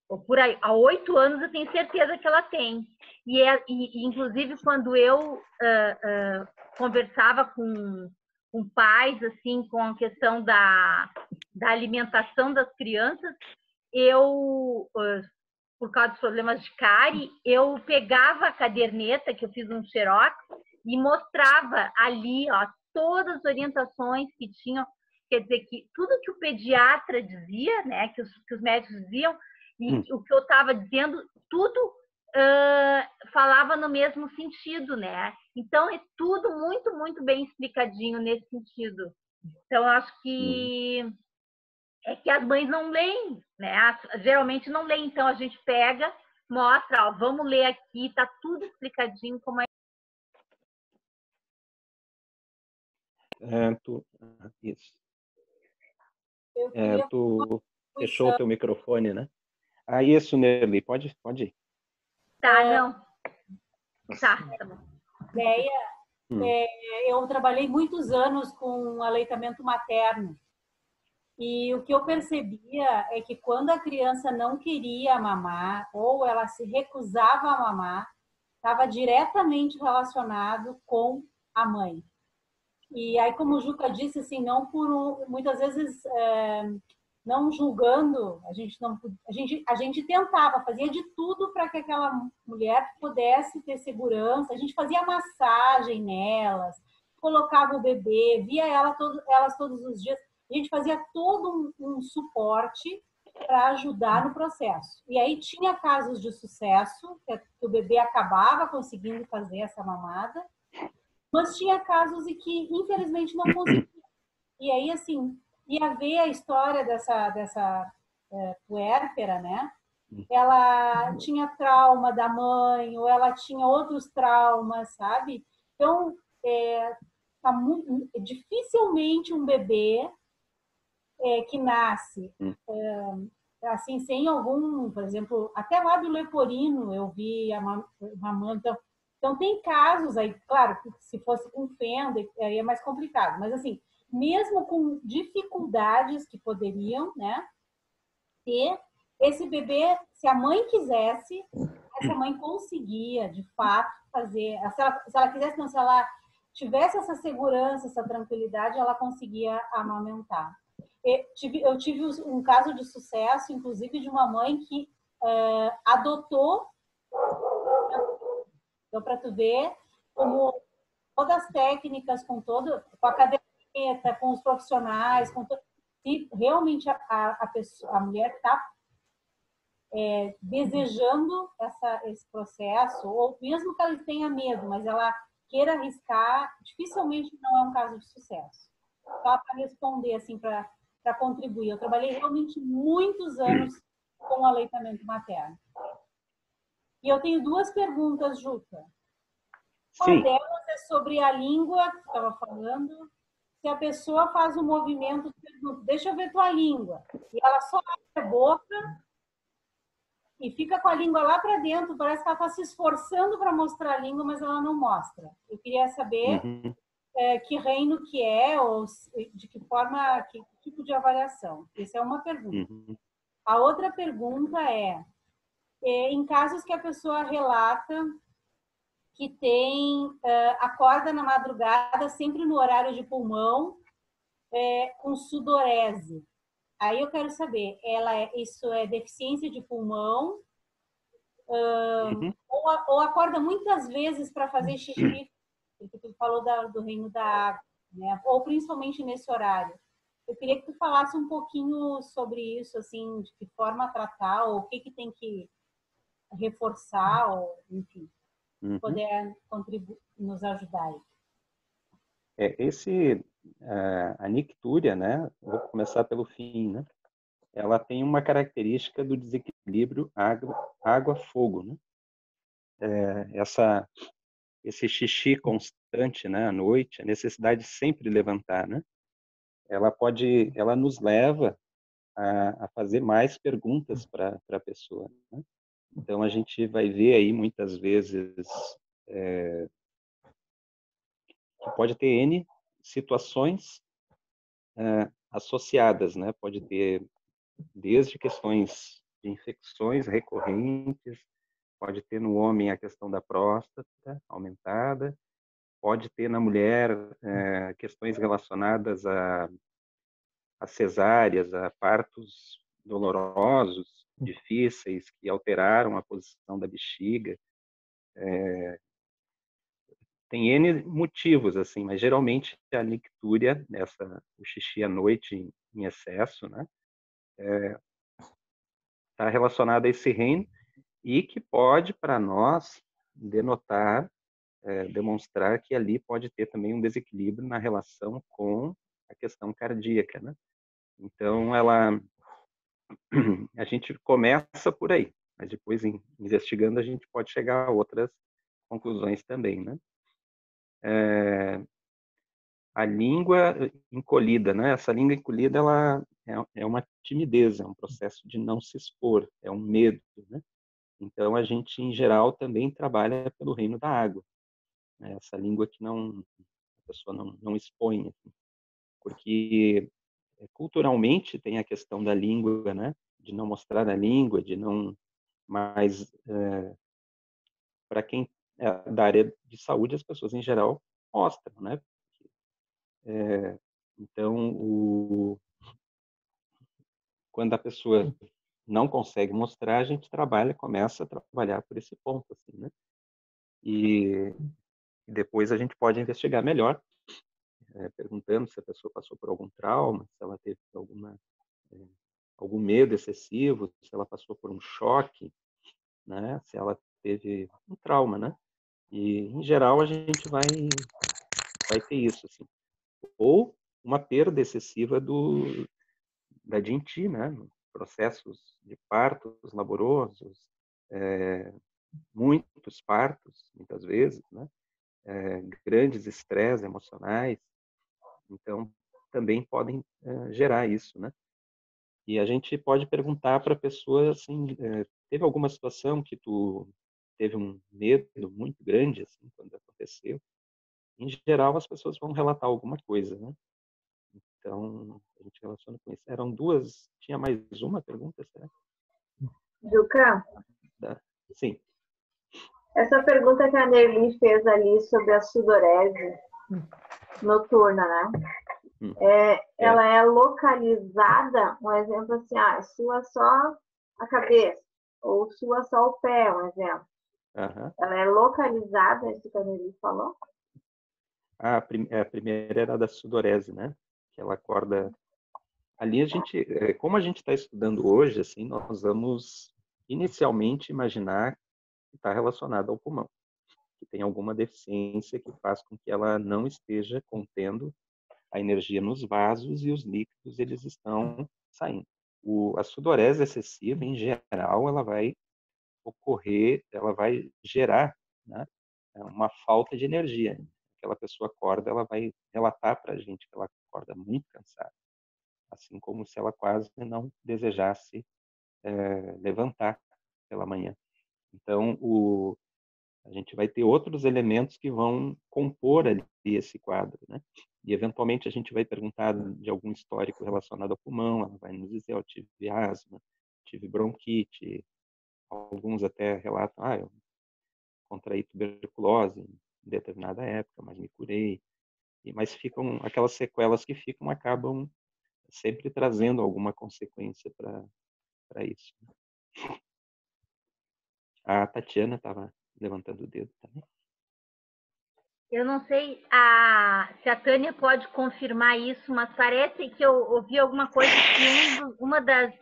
ou por aí, há 8 anos eu tenho certeza que ela tem. E inclusive, quando eu conversava com pais, assim, com a questão da alimentação das crianças, eu, por causa dos problemas de cárie, eu pegava a caderneta, que eu fiz um xerox, e mostrava ali, ó, todas as orientações que tinham, quer dizer, que tudo que o pediatra dizia, né, que os médicos diziam, e o que eu estava dizendo, tudo falava no mesmo sentido, né? Então, é tudo muito bem explicadinho nesse sentido. Então, eu acho que as mães não leem, né? Geralmente não leem, então a gente pega, mostra, ó, vamos ler aqui, tá tudo explicadinho como é. Isso. Tu fechou o teu microfone, né? Isso, Nerli, pode ir. Tá, não. Tá bom. Eu trabalhei muitos anos com aleitamento materno. E o que eu percebia é que quando a criança não queria mamar ou ela se recusava a mamar, estava diretamente relacionado com a mãe. E aí, como o Juca disse, assim, muitas vezes não julgando, a gente tentava, fazia de tudo para que aquela mulher pudesse ter segurança. A gente fazia massagem nelas, colocava o bebê, via elas todos os dias. A gente fazia todo um suporte para ajudar no processo. E aí tinha casos de sucesso, que o bebê acabava conseguindo fazer essa mamada, mas tinha casos em que, infelizmente, não conseguia. E aí, assim, ia ver a história dessa puérpera, né? Ela tinha trauma da mãe, ou ela tinha outros traumas, sabe? Então, dificilmente um bebê que nasce assim, sem algum, por exemplo, até lábio leporino eu vi mamando. Então, tem casos aí, claro, que se fosse com fenda, aí é mais complicado, mas assim, mesmo com dificuldades que poderiam, né, ter, esse bebê, se a mãe quisesse, essa mãe conseguia, de fato, fazer. Se ela quisesse, não, se ela tivesse essa segurança, essa tranquilidade, ela conseguia amamentar. Eu tive um caso de sucesso, inclusive, de uma mãe que adotou. Então, para tu ver como todas as técnicas, com a caderneta, com os profissionais, se realmente a mulher está desejando esse processo, ou mesmo que ela tenha medo, mas ela queira arriscar, dificilmente não é um caso de sucesso. Só para responder, assim, para contribuir. Eu trabalhei realmente muitos anos com o aleitamento materno. E eu tenho duas perguntas, Juca. Uma delas é sobre a língua que você estava falando. Se a pessoa faz um movimento, pergunta, deixa eu ver tua língua. E ela só abre a boca e fica com a língua lá para dentro. Parece que ela está se esforçando para mostrar a língua, mas ela não mostra. Eu queria saber que reino que é, ou de que forma, que tipo de avaliação. Essa é uma pergunta. A outra pergunta em casos que a pessoa relata que acorda na madrugada, sempre no horário de pulmão, com sudorese. Aí eu quero saber, isso é deficiência de pulmão? Ou acorda muitas vezes para fazer xixi, porque tu falou do reino da água, né? Ou principalmente nesse horário. Eu queria que tu falasse um pouquinho sobre isso, assim, de que forma tratar, ou o que tem que reforçar, ou enfim, poder nos ajudar aí. A nictúria, né? Vou começar pelo fim, né? Ela tem uma característica do desequilíbrio água-fogo, né? Esse xixi constante, né, à noite, a necessidade de sempre levantar, né? Ela nos leva a fazer mais perguntas para a pessoa, né? Então a gente vai ver aí muitas vezes que pode ter N situações associadas, né? Pode ter desde questões de infecções recorrentes, pode ter no homem a questão da próstata aumentada, pode ter na mulher questões relacionadas a cesáreas, a partos dolorosos, difíceis, que alteraram a posição da bexiga. Tem N motivos, assim, mas geralmente a nictúria, o xixi à noite em excesso, né, está relacionado a esse reino e que pode, para nós, denotar, demonstrar que ali pode ter também um desequilíbrio na relação com a questão cardíaca, né? Então, a gente começa por aí, mas depois, investigando, a gente pode chegar a outras conclusões também, né? A língua encolhida, né? Essa língua encolhida, ela é uma timidez, é um processo de não se expor, é um medo, né? Então, a gente, em geral, também trabalha pelo reino da água, né? Essa língua que a pessoa não expõe, assim, porque culturalmente tem a questão da língua, né? De não mostrar a língua, de não mais... para quem é da área de saúde, as pessoas, em geral, mostram, né? Então, quando a pessoa não consegue mostrar, a gente começa a trabalhar por esse ponto, assim, né? E depois a gente pode investigar melhor, perguntando se a pessoa passou por algum trauma, se ela teve algum medo excessivo, se ela passou por um choque, né? Se ela teve um trauma, né? E, em geral, a gente vai ter isso, assim. Ou uma perda excessiva da DINTI, né? Processos de partos laborosos, muitos partos, muitas vezes, né? Grandes estresses emocionais, então também podem gerar isso, né? E a gente pode perguntar para a pessoa assim, teve alguma situação que tu teve um medo muito grande assim quando aconteceu? Em geral, as pessoas vão relatar alguma coisa, né? Então, a gente relaciona com isso. Eram duas, tinha mais uma pergunta, será? Juca, Sim. essa pergunta que a Nerlin fez ali sobre a sudorese noturna, né? Ela é localizada, um exemplo assim, sua só a cabeça, ou sua só o pé, um exemplo. Ela é localizada, isso que a Nerlin falou? A primeira era da sudorese, né? Que ela acorda. Ali a gente, como a gente está estudando hoje, assim, nós vamos inicialmente imaginar que está relacionado ao pulmão, que tem alguma deficiência que faz com que ela não esteja contendo a energia nos vasos e os líquidos eles estão saindo. A sudorese excessiva, em geral, ela vai ocorrer, ela vai gerar, né, uma falta de energia. Aquela pessoa acorda, ela vai relatar para a gente que ela acorda muito cansada, assim como se ela quase não desejasse levantar pela manhã. Então, a gente vai ter outros elementos que vão compor ali esse quadro, né? E, eventualmente, a gente vai perguntar de algum histórico relacionado ao pulmão, ela vai nos dizer, eu tive asma, tive bronquite, alguns até relatam, eu contraí tuberculose em determinada época, mas me curei. Mas ficam, aquelas sequelas que ficam, acabam sempre trazendo alguma consequência para isso. A Tatiana estava levantando o dedo também. Eu não sei se a Tânia pode confirmar isso, mas parece que eu ouvi alguma coisa que uma das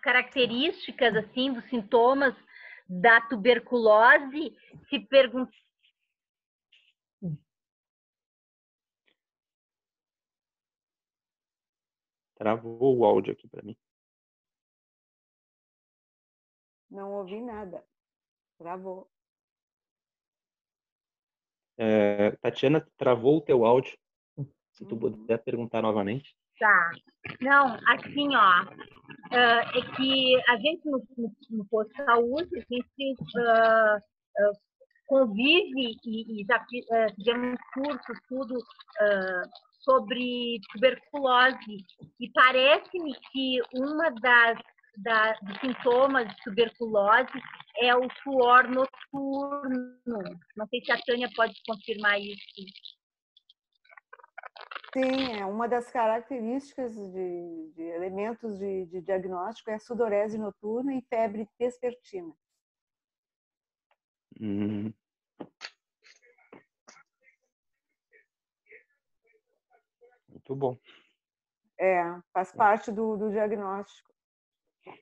características, assim, dos sintomas da tuberculose, se pergunta. Travou o áudio aqui para mim. Não ouvi nada. Travou. Tatiana, travou o teu áudio. Se tu puder perguntar novamente. Tá. Não, assim, é que a gente no posto de saúde, a gente convive e já fizemos cursos, tudo sobre tuberculose. E parece-me que uma dos sintomas de tuberculose é o suor noturno. Não sei se a Tânia pode confirmar isso. Sim, uma das características de elementos de diagnóstico é a sudorese noturna e febre vespertina. Muito bom. Faz parte do diagnóstico,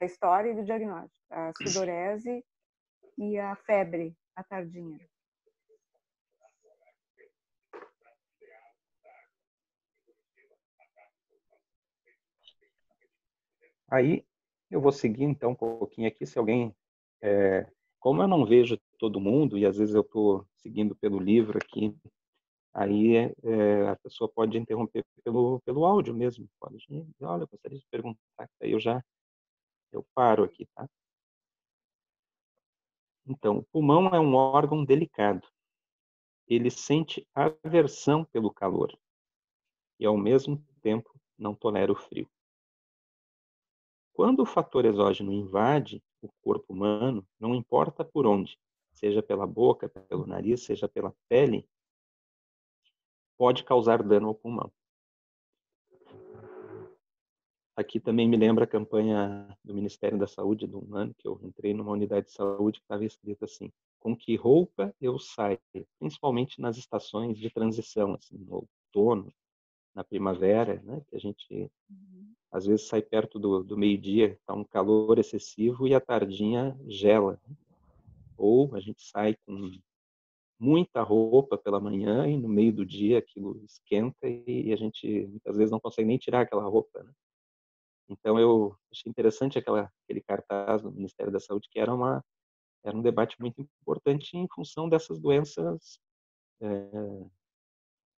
da história e do diagnóstico. A sudorese e a febre, a tardinha. Aí eu vou seguir então um pouquinho aqui, se alguém, como eu não vejo todo mundo e às vezes eu estou seguindo pelo livro aqui, aí a pessoa pode interromper pelo áudio mesmo, pode dizer, olha, eu gostaria de perguntar, aí eu paro aqui, tá? Então, o pulmão é um órgão delicado. Ele sente aversão pelo calor e ao mesmo tempo não tolera o frio. Quando o fator exógeno invade o corpo humano, não importa por onde, seja pela boca, pelo nariz, seja pela pele, pode causar dano ao pulmão. Aqui também me lembra a campanha do Ministério da Saúde de um ano que eu entrei numa unidade de saúde que estava escrito assim: com que roupa eu saio, principalmente nas estações de transição, assim, no outono, na primavera, né, que a gente às vezes sai perto do meio-dia, está um calor excessivo e a tardinha gela. Ou a gente sai com muita roupa pela manhã e no meio do dia aquilo esquenta e a gente muitas vezes não consegue nem tirar aquela roupa, né? Então eu achei interessante aquele cartaz do Ministério da Saúde, que era um debate muito importante em função dessas doenças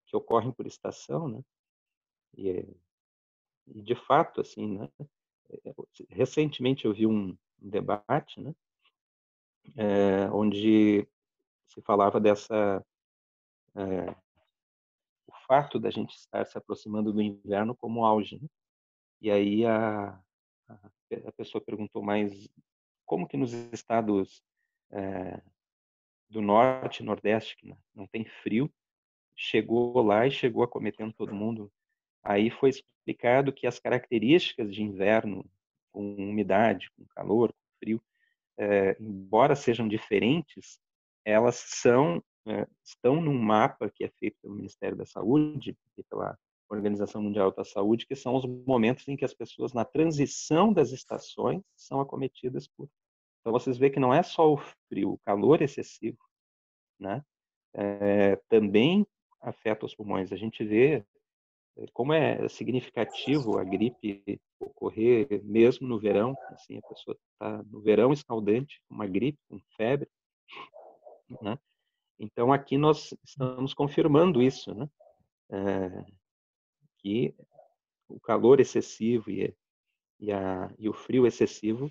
que ocorrem por estação, né? E de fato, assim, né? Recentemente eu vi um debate, né? Onde se falava fato da gente estar se aproximando do inverno como auge, né? E aí a pessoa perguntou, mas como que nos estados do norte e nordeste, que não tem frio, chegou lá e chegou acometendo todo mundo? Aí foi explicado que as características de inverno, com umidade, com calor, com frio, embora sejam diferentes, elas estão num mapa que é feito pelo Ministério da Saúde e pela Organização Mundial da Saúde, que são os momentos em que as pessoas, na transição das estações, são acometidas por... Então, vocês veem que não é só o frio, o calor excessivo, né? Também afeta os pulmões. A gente vê como é significativo a gripe ocorrer mesmo no verão. Assim, a pessoa está no verão escaldante, com uma gripe, com febre, né? Então, aqui nós estamos confirmando isso, né? Que o calor excessivo e o frio excessivo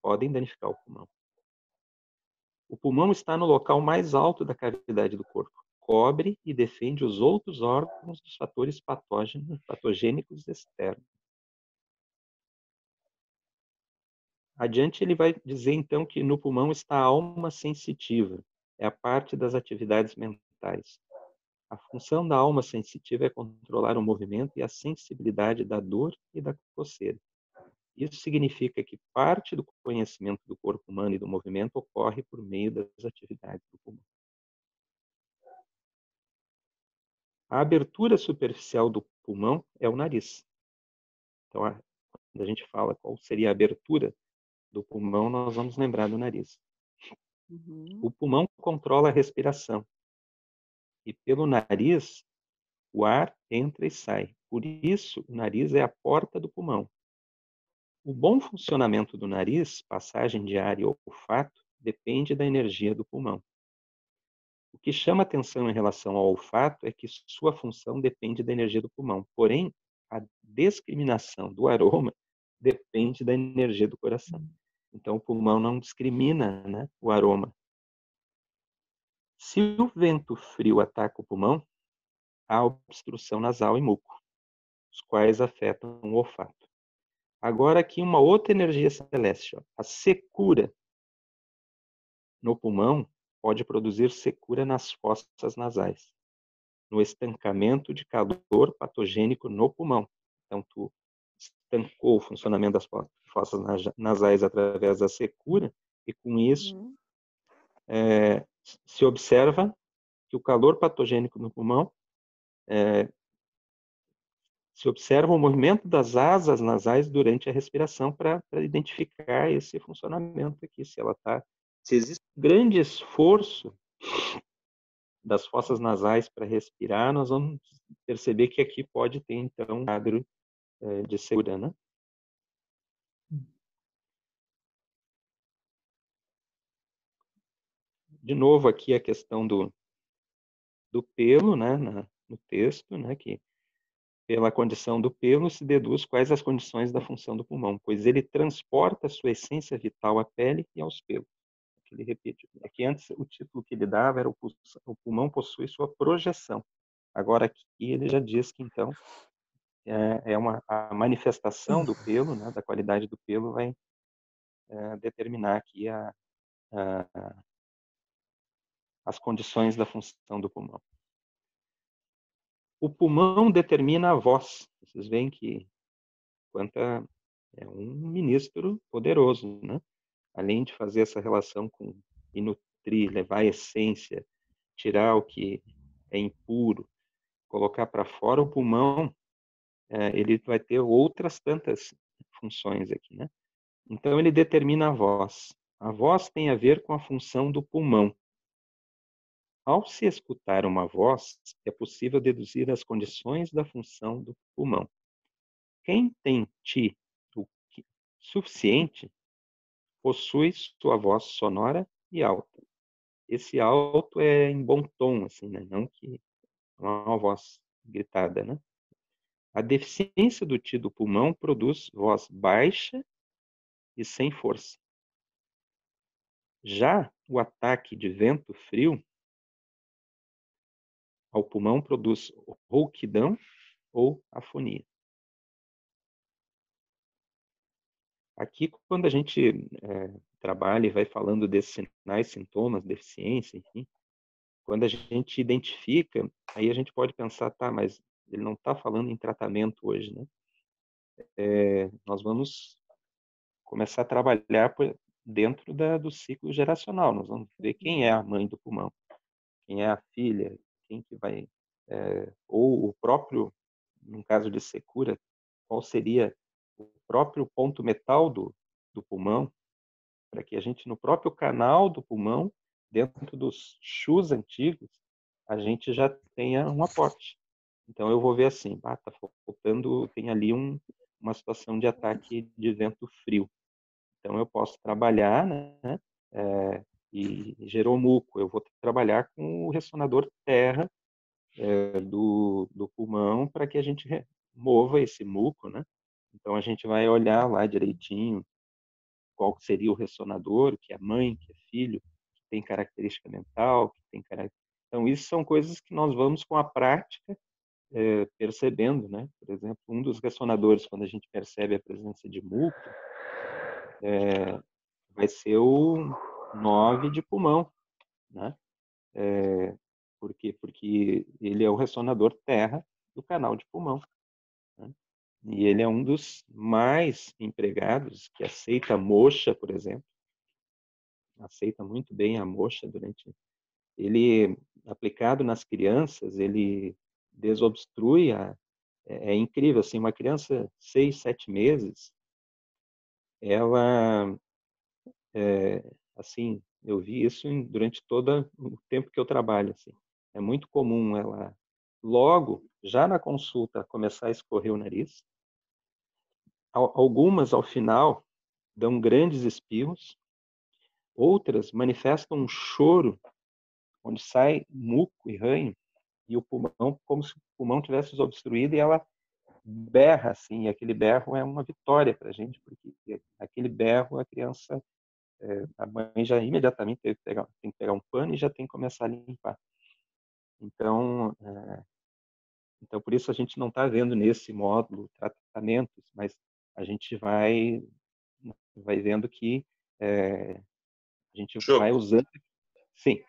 podem danificar o pulmão. O pulmão está no local mais alto da cavidade do corpo. Cobre e defende os outros órgãos dos fatores patogênicos externos. Adiante, ele vai dizer, então, que no pulmão está a alma sensitiva. É a parte das atividades mentais. A função da alma sensitiva é controlar o movimento e a sensibilidade da dor e da coceira. Isso significa que parte do conhecimento do corpo humano e do movimento ocorre por meio das atividades do pulmão. A abertura superficial do pulmão é o nariz. Então, quando a gente fala qual seria a abertura do pulmão, nós vamos lembrar do nariz. O pulmão controla a respiração. E pelo nariz, o ar entra e sai. Por isso, o nariz é a porta do pulmão. O bom funcionamento do nariz, passagem de ar e olfato, depende da energia do pulmão. O que chama atenção em relação ao olfato é que sua função depende da energia do pulmão. Porém, a discriminação do aroma depende da energia do coração. Então, o pulmão não discrimina, né, o aroma. Se o vento frio ataca o pulmão, há obstrução nasal e muco, os quais afetam o olfato. Agora aqui uma outra energia celeste. A secura no pulmão pode produzir secura nas fossas nasais, no estancamento de calor patogênico no pulmão. Então, tu estancou o funcionamento das fossas nasais através da secura e, com isso, se observa que o calor patogênico no pulmão se observa o movimento das asas nasais durante a respiração para identificar esse funcionamento aqui. Se existe um grande esforço das fossas nasais para respirar, nós vamos perceber que aqui pode ter, então, um quadro de secura, né? De novo, aqui a questão do pelo, né, no texto, né, que pela condição do pelo se deduz quais as condições da função do pulmão, pois ele transporta sua essência vital à pele e aos pelos. Ele repete. Aqui antes o título que ele dava era o pulmão possui sua projeção. Agora aqui ele já diz que então a manifestação do pelo, né, da qualidade do pelo vai determinar aqui as condições da função do pulmão. O pulmão determina a voz. Vocês veem que é um ministro poderoso, né? Além de fazer essa relação e nutrir, levar a essência, tirar o que é impuro, colocar para fora, o pulmão, ele vai ter outras tantas funções aqui, né? Então, ele determina a voz. A voz tem a ver com a função do pulmão. Ao se escutar uma voz, é possível deduzir as condições da função do pulmão. Quem tem ti suficiente possui sua voz sonora e alta. Esse alto é em bom tom, assim, né? Não é uma voz gritada, né? A deficiência do ti do pulmão produz voz baixa e sem força. Já o ataque de vento frio ao pulmão produz rouquidão ou afonia. Aqui, quando a gente trabalha e vai falando desses sinais, sintomas, deficiência, enfim, quando a gente identifica, aí a gente pode pensar, tá, mas ele não está falando em tratamento hoje, né? Nós vamos começar a trabalhar dentro do ciclo geracional. Nós vamos ver quem é a mãe do pulmão, quem é a filha, quem que vai... ou o próprio, no caso de secura, qual seria o próprio ponto metal do pulmão, para que a gente, no próprio canal do pulmão, dentro dos chus antigos, a gente já tenha um aporte. Então, eu vou ver assim, tá faltando, tem ali uma situação de ataque de vento frio. Então, eu posso trabalhar, né, e gerou muco. Eu vou trabalhar com o ressonador terra do pulmão para que a gente mova esse muco, né? Então, a gente vai olhar lá direitinho qual seria o ressonador, que é mãe, que é filho, que tem característica mental, que tem característica... Então, isso são coisas que nós vamos, com a prática, percebendo, né? Por exemplo, um dos ressonadores, quando a gente percebe a presença de muco, vai ser o 9 de pulmão, né? Por quê? Porque ele é o ressonador terra do canal de pulmão, né? E ele é um dos mais empregados, que aceita a moxa, por exemplo, aceita muito bem a moxa durante... Ele, aplicado nas crianças, ele desobstrui é incrível, assim, uma criança 6, 7 meses, ela, assim, eu vi isso durante todo o tempo que eu trabalho, assim. É muito comum ela, logo, já na consulta, começar a escorrer o nariz. Algumas, ao final, dão grandes espirros. Outras manifestam um choro, onde sai muco e ranho, e o pulmão, como se o pulmão tivesse obstruído, e ela berra, assim, e aquele berro é uma vitória para a gente, porque aquele berro, a criança, a mãe já imediatamente tem que pegar um pano e já tem que começar a limpar. Então, por isso a gente não está vendo nesse módulo tratamentos, mas a gente vai vendo que a gente vai usando. Sim.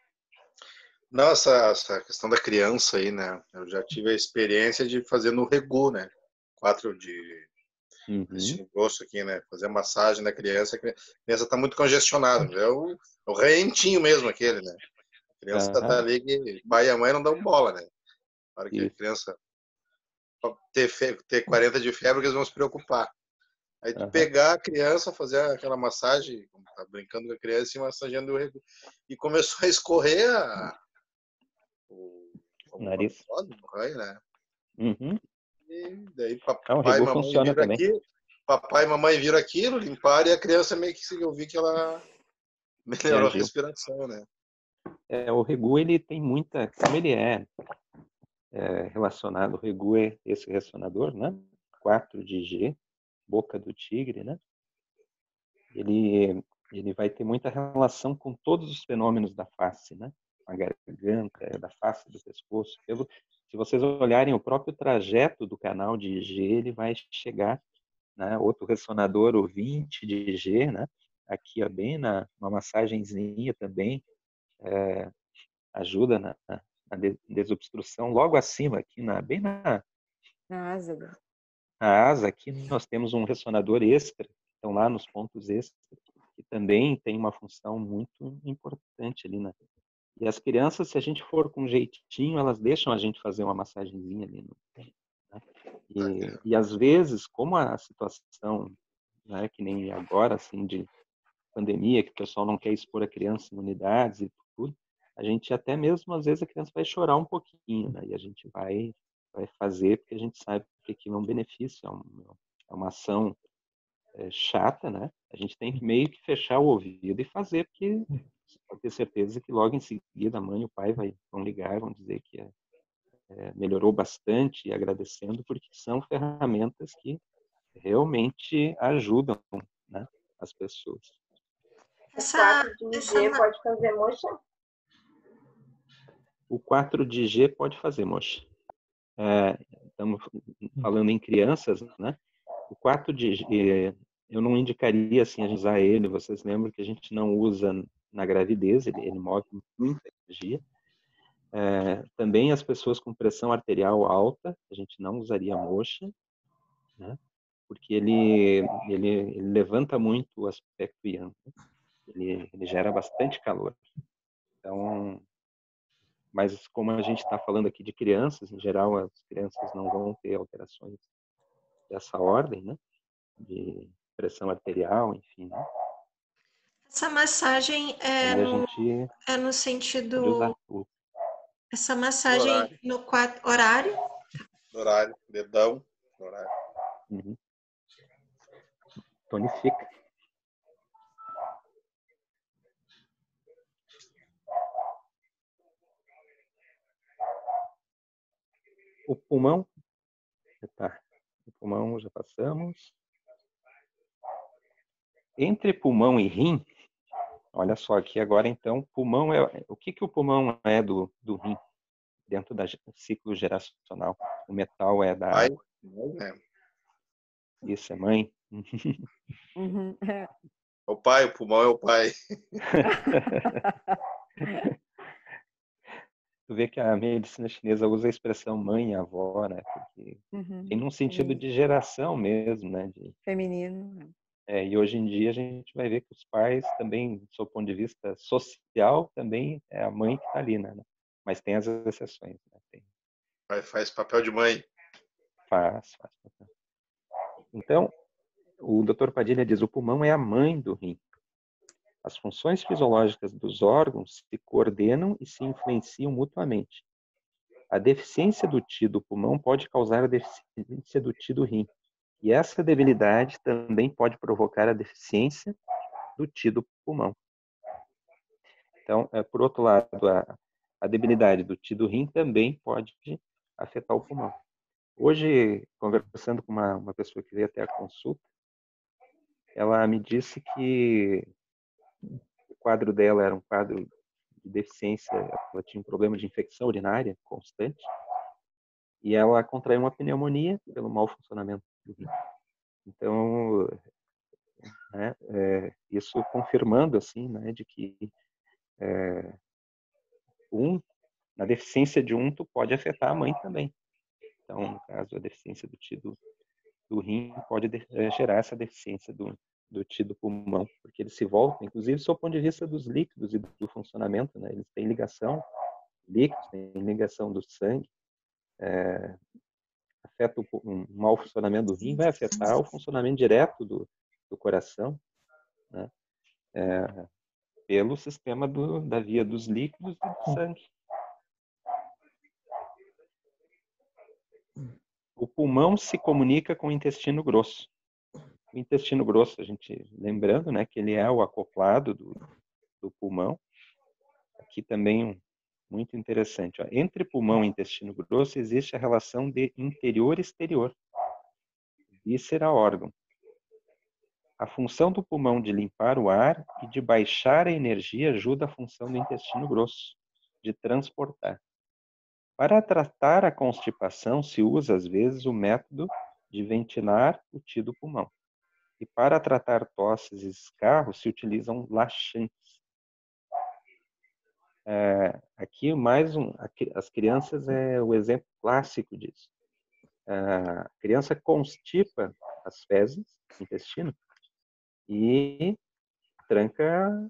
Nossa, essa questão da criança aí, né? Eu já tive a experiência de fazer no Regu, né? 4 de gosto aqui, né? Fazer massagem na criança. A criança está muito congestionada. É o rentinho mesmo aquele, né? A criança tá ali que pai e a mãe não dão bola, né? Para que a criança ter 40 de febre, que eles vão se preocupar. Aí tu pegar a criança, fazer aquela massagem, tá brincando com a criança e massageando o Regu. E começou a escorrer o nariz, né? E daí papai e mamãe viram aquilo, limparam, e a criança meio que eu vi que ela melhorou a respiração, né? O Regu, ele tem muita, como ele é relacionado, o Regu é esse ressonador, né? 4 de G, boca do tigre, né? Ele vai ter muita relação com todos os fenômenos da face, né? A garganta, da face, do pescoço. Se vocês olharem o próprio trajeto do canal de G, ele vai chegar, né? Outro ressonador, o 20 de G, né? Aqui, ó, bem uma massagenzinha também, ajuda na desobstrução. Logo acima, aqui, bem na asa. Na asa, aqui nós temos um ressonador extra, então lá nos pontos extras, que também tem uma função muito importante ali, né? E as crianças, se a gente for com jeitinho, elas deixam a gente fazer uma massagenzinha ali, né? E às vezes, como a situação, né, que nem agora, assim, de pandemia, que o pessoal não quer expor a criança em unidades e tudo, a gente até mesmo, às vezes, a criança vai chorar um pouquinho, né? E a gente vai fazer, porque a gente sabe que aquilo é um benefício, é uma ação chata, né? A gente tem que meio que fechar o ouvido e fazer, porque você pode ter certeza que logo em seguida a mãe e o pai vão ligar, vão dizer que melhorou bastante, e agradecendo, porque são ferramentas que realmente ajudam, né, as pessoas. Essa pode fazer moxa? O 4 de G pode fazer, moça. Estamos falando em crianças, né? O 4 de G, eu não indicaria assim, a gente usar ele. Vocês lembram que a gente não usa na gravidez, ele move muita energia. Também as pessoas com pressão arterial alta, a gente não usaria moxa, né? Porque ele levanta muito o aspecto yang. Ele gera bastante calor. Então, mas como a gente está falando aqui de crianças, em geral as crianças não vão ter alterações dessa ordem, né? De pressão arterial, enfim, né? Essa massagem é no sentido... Essa massagem no horário? Horário, dedão, horário. Uhum. Tonifica. O pulmão, o pulmão já passamos. Entre pulmão e rim, olha só aqui agora então, pulmão o que o pulmão é do rim dentro do ciclo geracional? O metal é da água. Isso é mãe. Uhum. O pai, o pulmão é o pai. Tu vê que a medicina chinesa usa a expressão mãe e avó, né? Porque tem num sentido de geração mesmo, né? Feminino. E hoje em dia a gente vai ver que os pais também, do seu ponto de vista social, também é a mãe que está ali, né? Mas tem as exceções, né? Faz papel de mãe. Faz papel. Então, o Dr. Padilha diz, o pulmão é a mãe do rim. As funções fisiológicas dos órgãos se coordenam e se influenciam mutuamente. A deficiência do Ti do pulmão pode causar a deficiência do Ti do rim. E essa debilidade também pode provocar a deficiência do Ti do pulmão. Então, por outro lado, a debilidade do Ti do rim também pode afetar o pulmão. Hoje, conversando com uma pessoa que veio até a consulta, ela me disse que o quadro dela era um quadro de deficiência, ela tinha um problema de infecção urinária constante, e ela contraiu uma pneumonia pelo mau funcionamento do rim. Então, né, isso confirmando assim, né, de que na deficiência de tu pode afetar a mãe também. Então, no caso, a deficiência do rim pode gerar essa deficiência do Ti do pulmão, porque eles se voltam, inclusive, do ponto de vista dos líquidos e do funcionamento, né? Eles têm ligação, líquidos têm ligação do sangue, afeta um mau funcionamento do rim, vai afetar o funcionamento direto do coração, né? Pelo sistema da via dos líquidos e do sangue. O pulmão se comunica com o intestino grosso. O intestino grosso, a gente lembrando, né, que ele é o acoplado do pulmão. Aqui também muito interessante. Ó. Entre pulmão e intestino grosso existe a relação de interior e exterior. Víscera órgão. A função do pulmão de limpar o ar e de baixar a energia ajuda a função do intestino grosso, de transportar. Para tratar a constipação, se usa, às vezes, o método de ventilar o Ti do pulmão. E para tratar tosses e escarros, se utilizam laxantes. Aqui, as crianças é o exemplo clássico disso. A criança constipa as fezes, o intestino, e tranca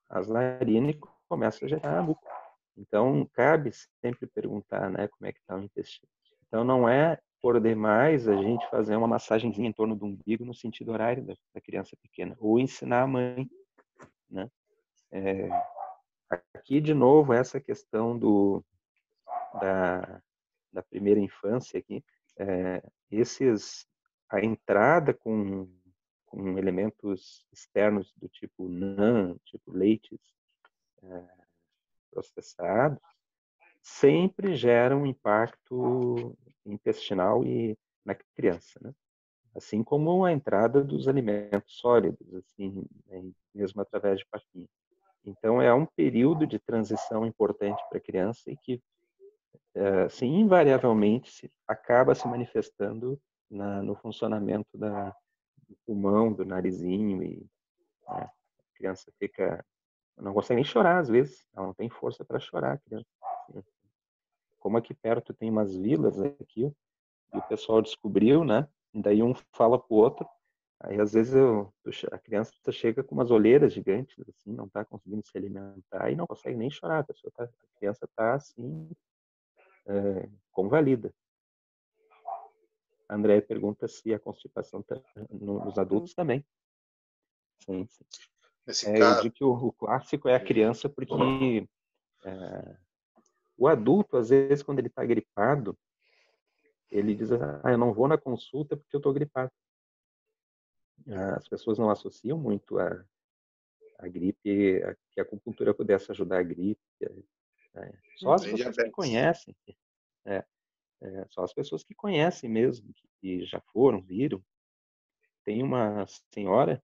as narinas e começa a gerar muco. Então, cabe sempre perguntar, né, como é que está o intestino. Então, não é por demais a gente fazer uma massagenzinha em torno do umbigo no sentido horário da criança pequena, ou ensinar a mãe, né? Aqui, de novo, essa questão da primeira infância aqui, a entrada com elementos externos do tipo NAN, tipo leites processados, sempre gera um impacto intestinal e na criança, né? Assim como a entrada dos alimentos sólidos, assim, mesmo através de papinha. Então, é um período de transição importante para a criança e que, assim, invariavelmente, acaba se manifestando no funcionamento do pulmão, do narizinho, e a criança não consegue nem chorar, às vezes. Ela não tem força para chorar, a criança. Como aqui perto tem umas vilas aqui, e o pessoal descobriu, né? E daí um fala pro outro. Aí, às vezes, a criança chega com umas olheiras gigantes, assim, não está conseguindo se alimentar e não consegue nem chorar. A criança está, assim, convalida. A Andréia pergunta se a constipação tá nos adultos também. Sim, sim. Eu digo que o clássico é a criança, porque o adulto, às vezes, quando ele está gripado, ele diz, eu não vou na consulta porque eu estou gripado. As pessoas não associam muito a gripe, que a acupuntura pudesse ajudar a gripe. Só as pessoas que conhecem. Só as pessoas que conhecem mesmo, que já foram, viram. Tem uma senhora,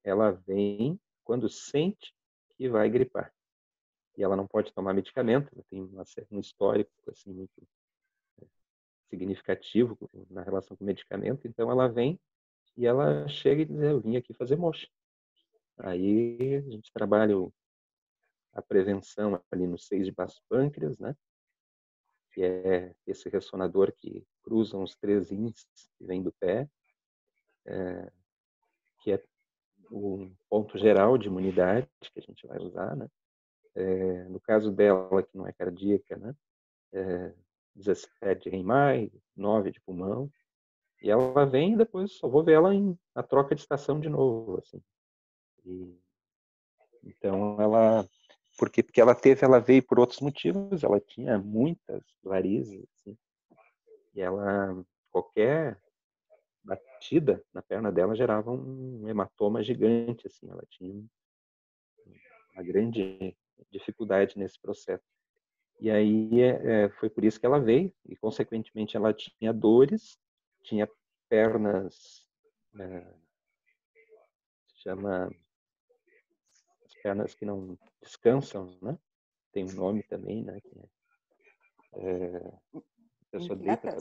ela vem quando sente que vai gripar. E ela não pode tomar medicamento, ela tem um histórico assim, muito significativo na relação com o medicamento. Então ela vem e ela chega e diz, eu vim aqui fazer moxa. Aí a gente trabalha a prevenção ali no 6 de baço pâncreas, né? Que é esse ressonador que cruzam os 3 índices que vem do pé, que é o ponto geral de imunidade que a gente vai usar, né? No caso dela, que não é cardíaca, né? 17 de REM+, 9 de pulmão, e ela vem e depois só vou ver ela na troca de estação de novo, assim. Então porque ela veio por outros motivos, ela tinha muitas varizes, assim, e qualquer batida na perna dela gerava um hematoma gigante, assim, ela tinha uma grande dificuldade nesse processo. E aí foi por isso que ela veio, e consequentemente ela tinha dores, tinha pernas, chama as pernas que não descansam, né? Tem um nome também, né? A pessoa deita para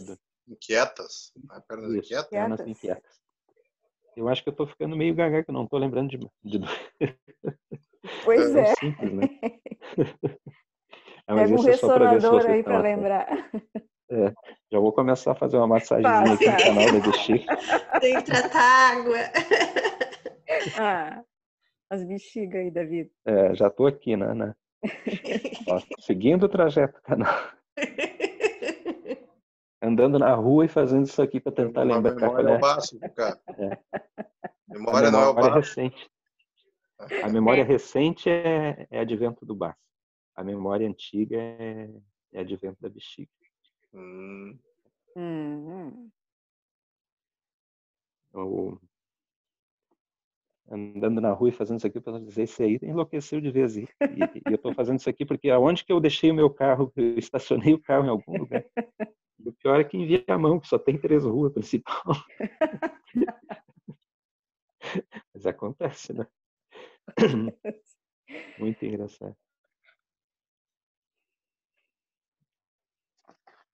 inquietas, pernas isso, inquietas. Pernas inquietas. Eu acho que eu estou ficando meio gaga, que eu não estou lembrando de Pois é. Simples, né? Pega um ressonador aí para lembrar. Já vou começar a fazer uma massagenzinha aqui no canal da bexiga. Tem que tratar água. As bexigas aí, David. Já estou aqui, né? Ó, seguindo o trajeto do canal. Andando na rua e fazendo isso aqui para tentar lembrar. Memória é o básico, cara. Memória não é o básico. Recente. A memória recente é advento do baço. A memória antiga é advento da bexiga. Andando na rua e fazendo isso aqui, para dizer, esse aí enlouqueceu de vez. E eu estou fazendo isso aqui porque aonde que eu deixei o meu carro, eu estacionei o carro em algum lugar. E o pior é que em Viamão, que só tem 3 ruas principais. Mas acontece, né? Muito engraçado.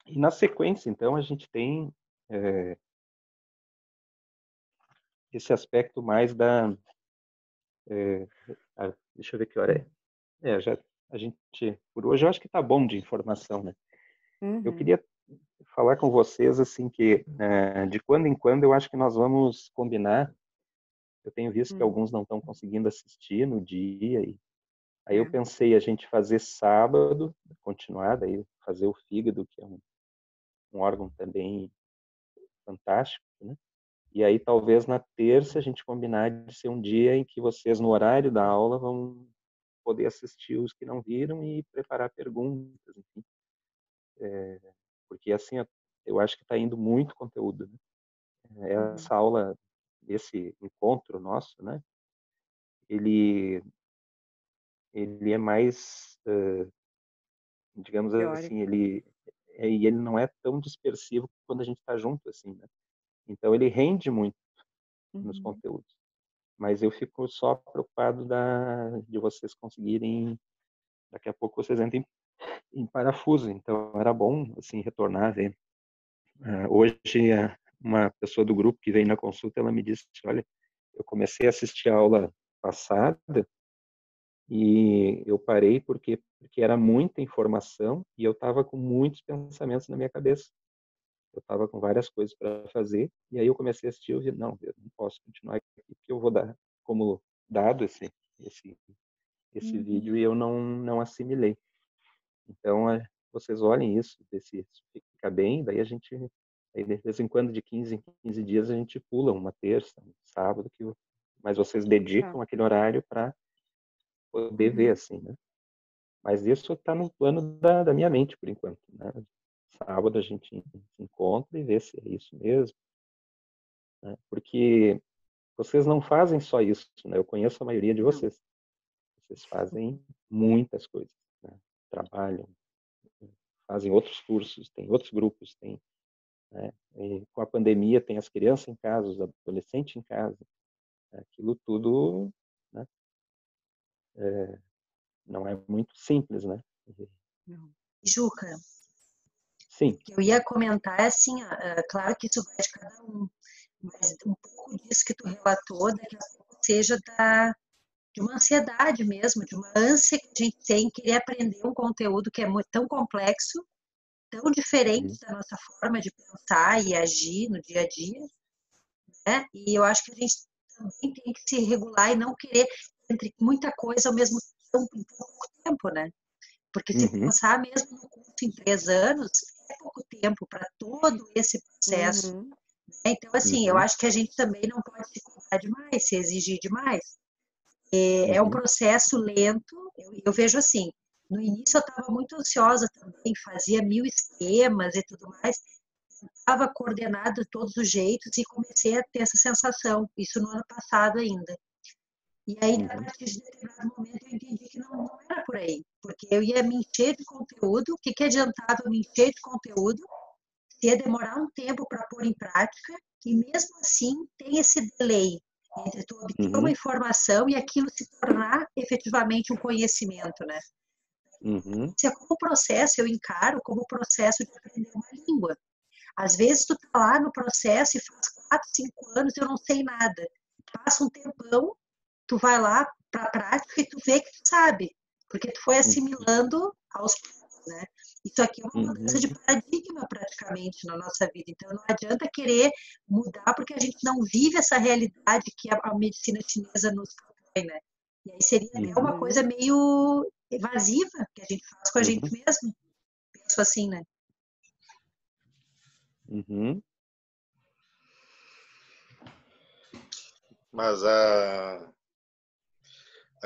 E na sequência, então, a gente tem esse aspecto mais deixa eu ver que hora é. A gente, por hoje, eu acho que está bom de informação, né? Eu queria falar com vocês, assim, que de quando em quando eu acho que nós vamos combinar. Eu tenho visto que alguns não estão conseguindo assistir no dia. Aí eu pensei a gente fazer sábado, continuar, daí fazer o fígado, que é um órgão também fantástico, né? E aí talvez na terça a gente combinar de ser um dia em que vocês, no horário da aula, vão poder assistir os que não viram e preparar perguntas, enfim. Porque assim, eu acho que está indo muito conteúdo, né? Essa aula, esse encontro nosso, né? Ele é mais, digamos assim, ele não é tão dispersivo quando a gente está junto, assim, né? Então ele rende muito nos conteúdos. Mas eu fico só preocupado de vocês conseguirem, daqui a pouco vocês entrem em parafuso, então era bom assim retornar, ver. Hoje uma pessoa do grupo que veio na consulta, ela me disse, olha, eu comecei a assistir a aula passada e eu parei porque era muita informação e eu estava com muitos pensamentos na minha cabeça. Eu estava com várias coisas para fazer e aí eu comecei a assistir e eu vi, não, eu não posso continuar aqui porque eu vou dar como dado esse vídeo e eu não assimilei. Então, vocês olhem isso, ver se isso fica bem, daí aí de vez em quando, de 15 em 15 dias, a gente pula uma terça, um sábado, mas vocês dedicam aquele horário para poder ver, assim, né? Mas isso está no plano da minha mente, por enquanto, né? Sábado a gente se encontra e vê se é isso mesmo, né? Porque vocês não fazem só isso, né? Eu conheço a maioria de vocês. Vocês fazem muitas coisas, né? Trabalham, fazem outros cursos, tem outros grupos, né? Com a pandemia tem as crianças em casa, os adolescentes em casa, aquilo tudo, né? Não é muito simples, né? Juca, sim. O que eu ia comentar é assim, claro que isso vai de cada um, mas um pouco disso que tu relatou, daqui a pouco seja de uma ansiedade mesmo, de uma ânsia que a gente tem em querer aprender um conteúdo que é tão complexo, tão diferente da nossa forma de pensar e agir no dia a dia, né? E eu acho que a gente também tem que se regular e não querer entre muita coisa ao mesmo tempo, em pouco tempo, né? Porque se pensar mesmo no curso em 3 anos, é pouco tempo para todo esse processo. Né? Então, assim, eu acho que a gente também não pode se cobrar demais, se exigir demais. É um processo lento. Eu vejo assim, no início eu estava muito ansiosa também, fazia 1000 esquemas e tudo mais, estava coordenado de todos os jeitos e comecei a ter essa sensação, isso no ano passado ainda. E aí, a partir de determinado momento, eu entendi que não era por aí, porque eu ia me encher de conteúdo. O que adiantava me encher de conteúdo se ia demorar um tempo para pôr em prática, e mesmo assim tem esse delay entre tu obter uma informação e aquilo se tornar efetivamente um conhecimento, né? Isso é como processo, eu encaro como processo de aprender uma língua. Às vezes tu tá lá no processo e faz 4, 5 anos eu não sei nada. Passa um tempão, tu vai lá para a prática e tu vê que tu sabe, porque tu foi assimilando aos poucos, né? Isso aqui é uma mudança de paradigma praticamente na nossa vida. Então não adianta querer mudar porque a gente não vive essa realidade que a medicina chinesa nos propõe, né? E aí seria até uma coisa meio evasiva que a gente faz com a gente mesmo. Penso assim, né? Mas a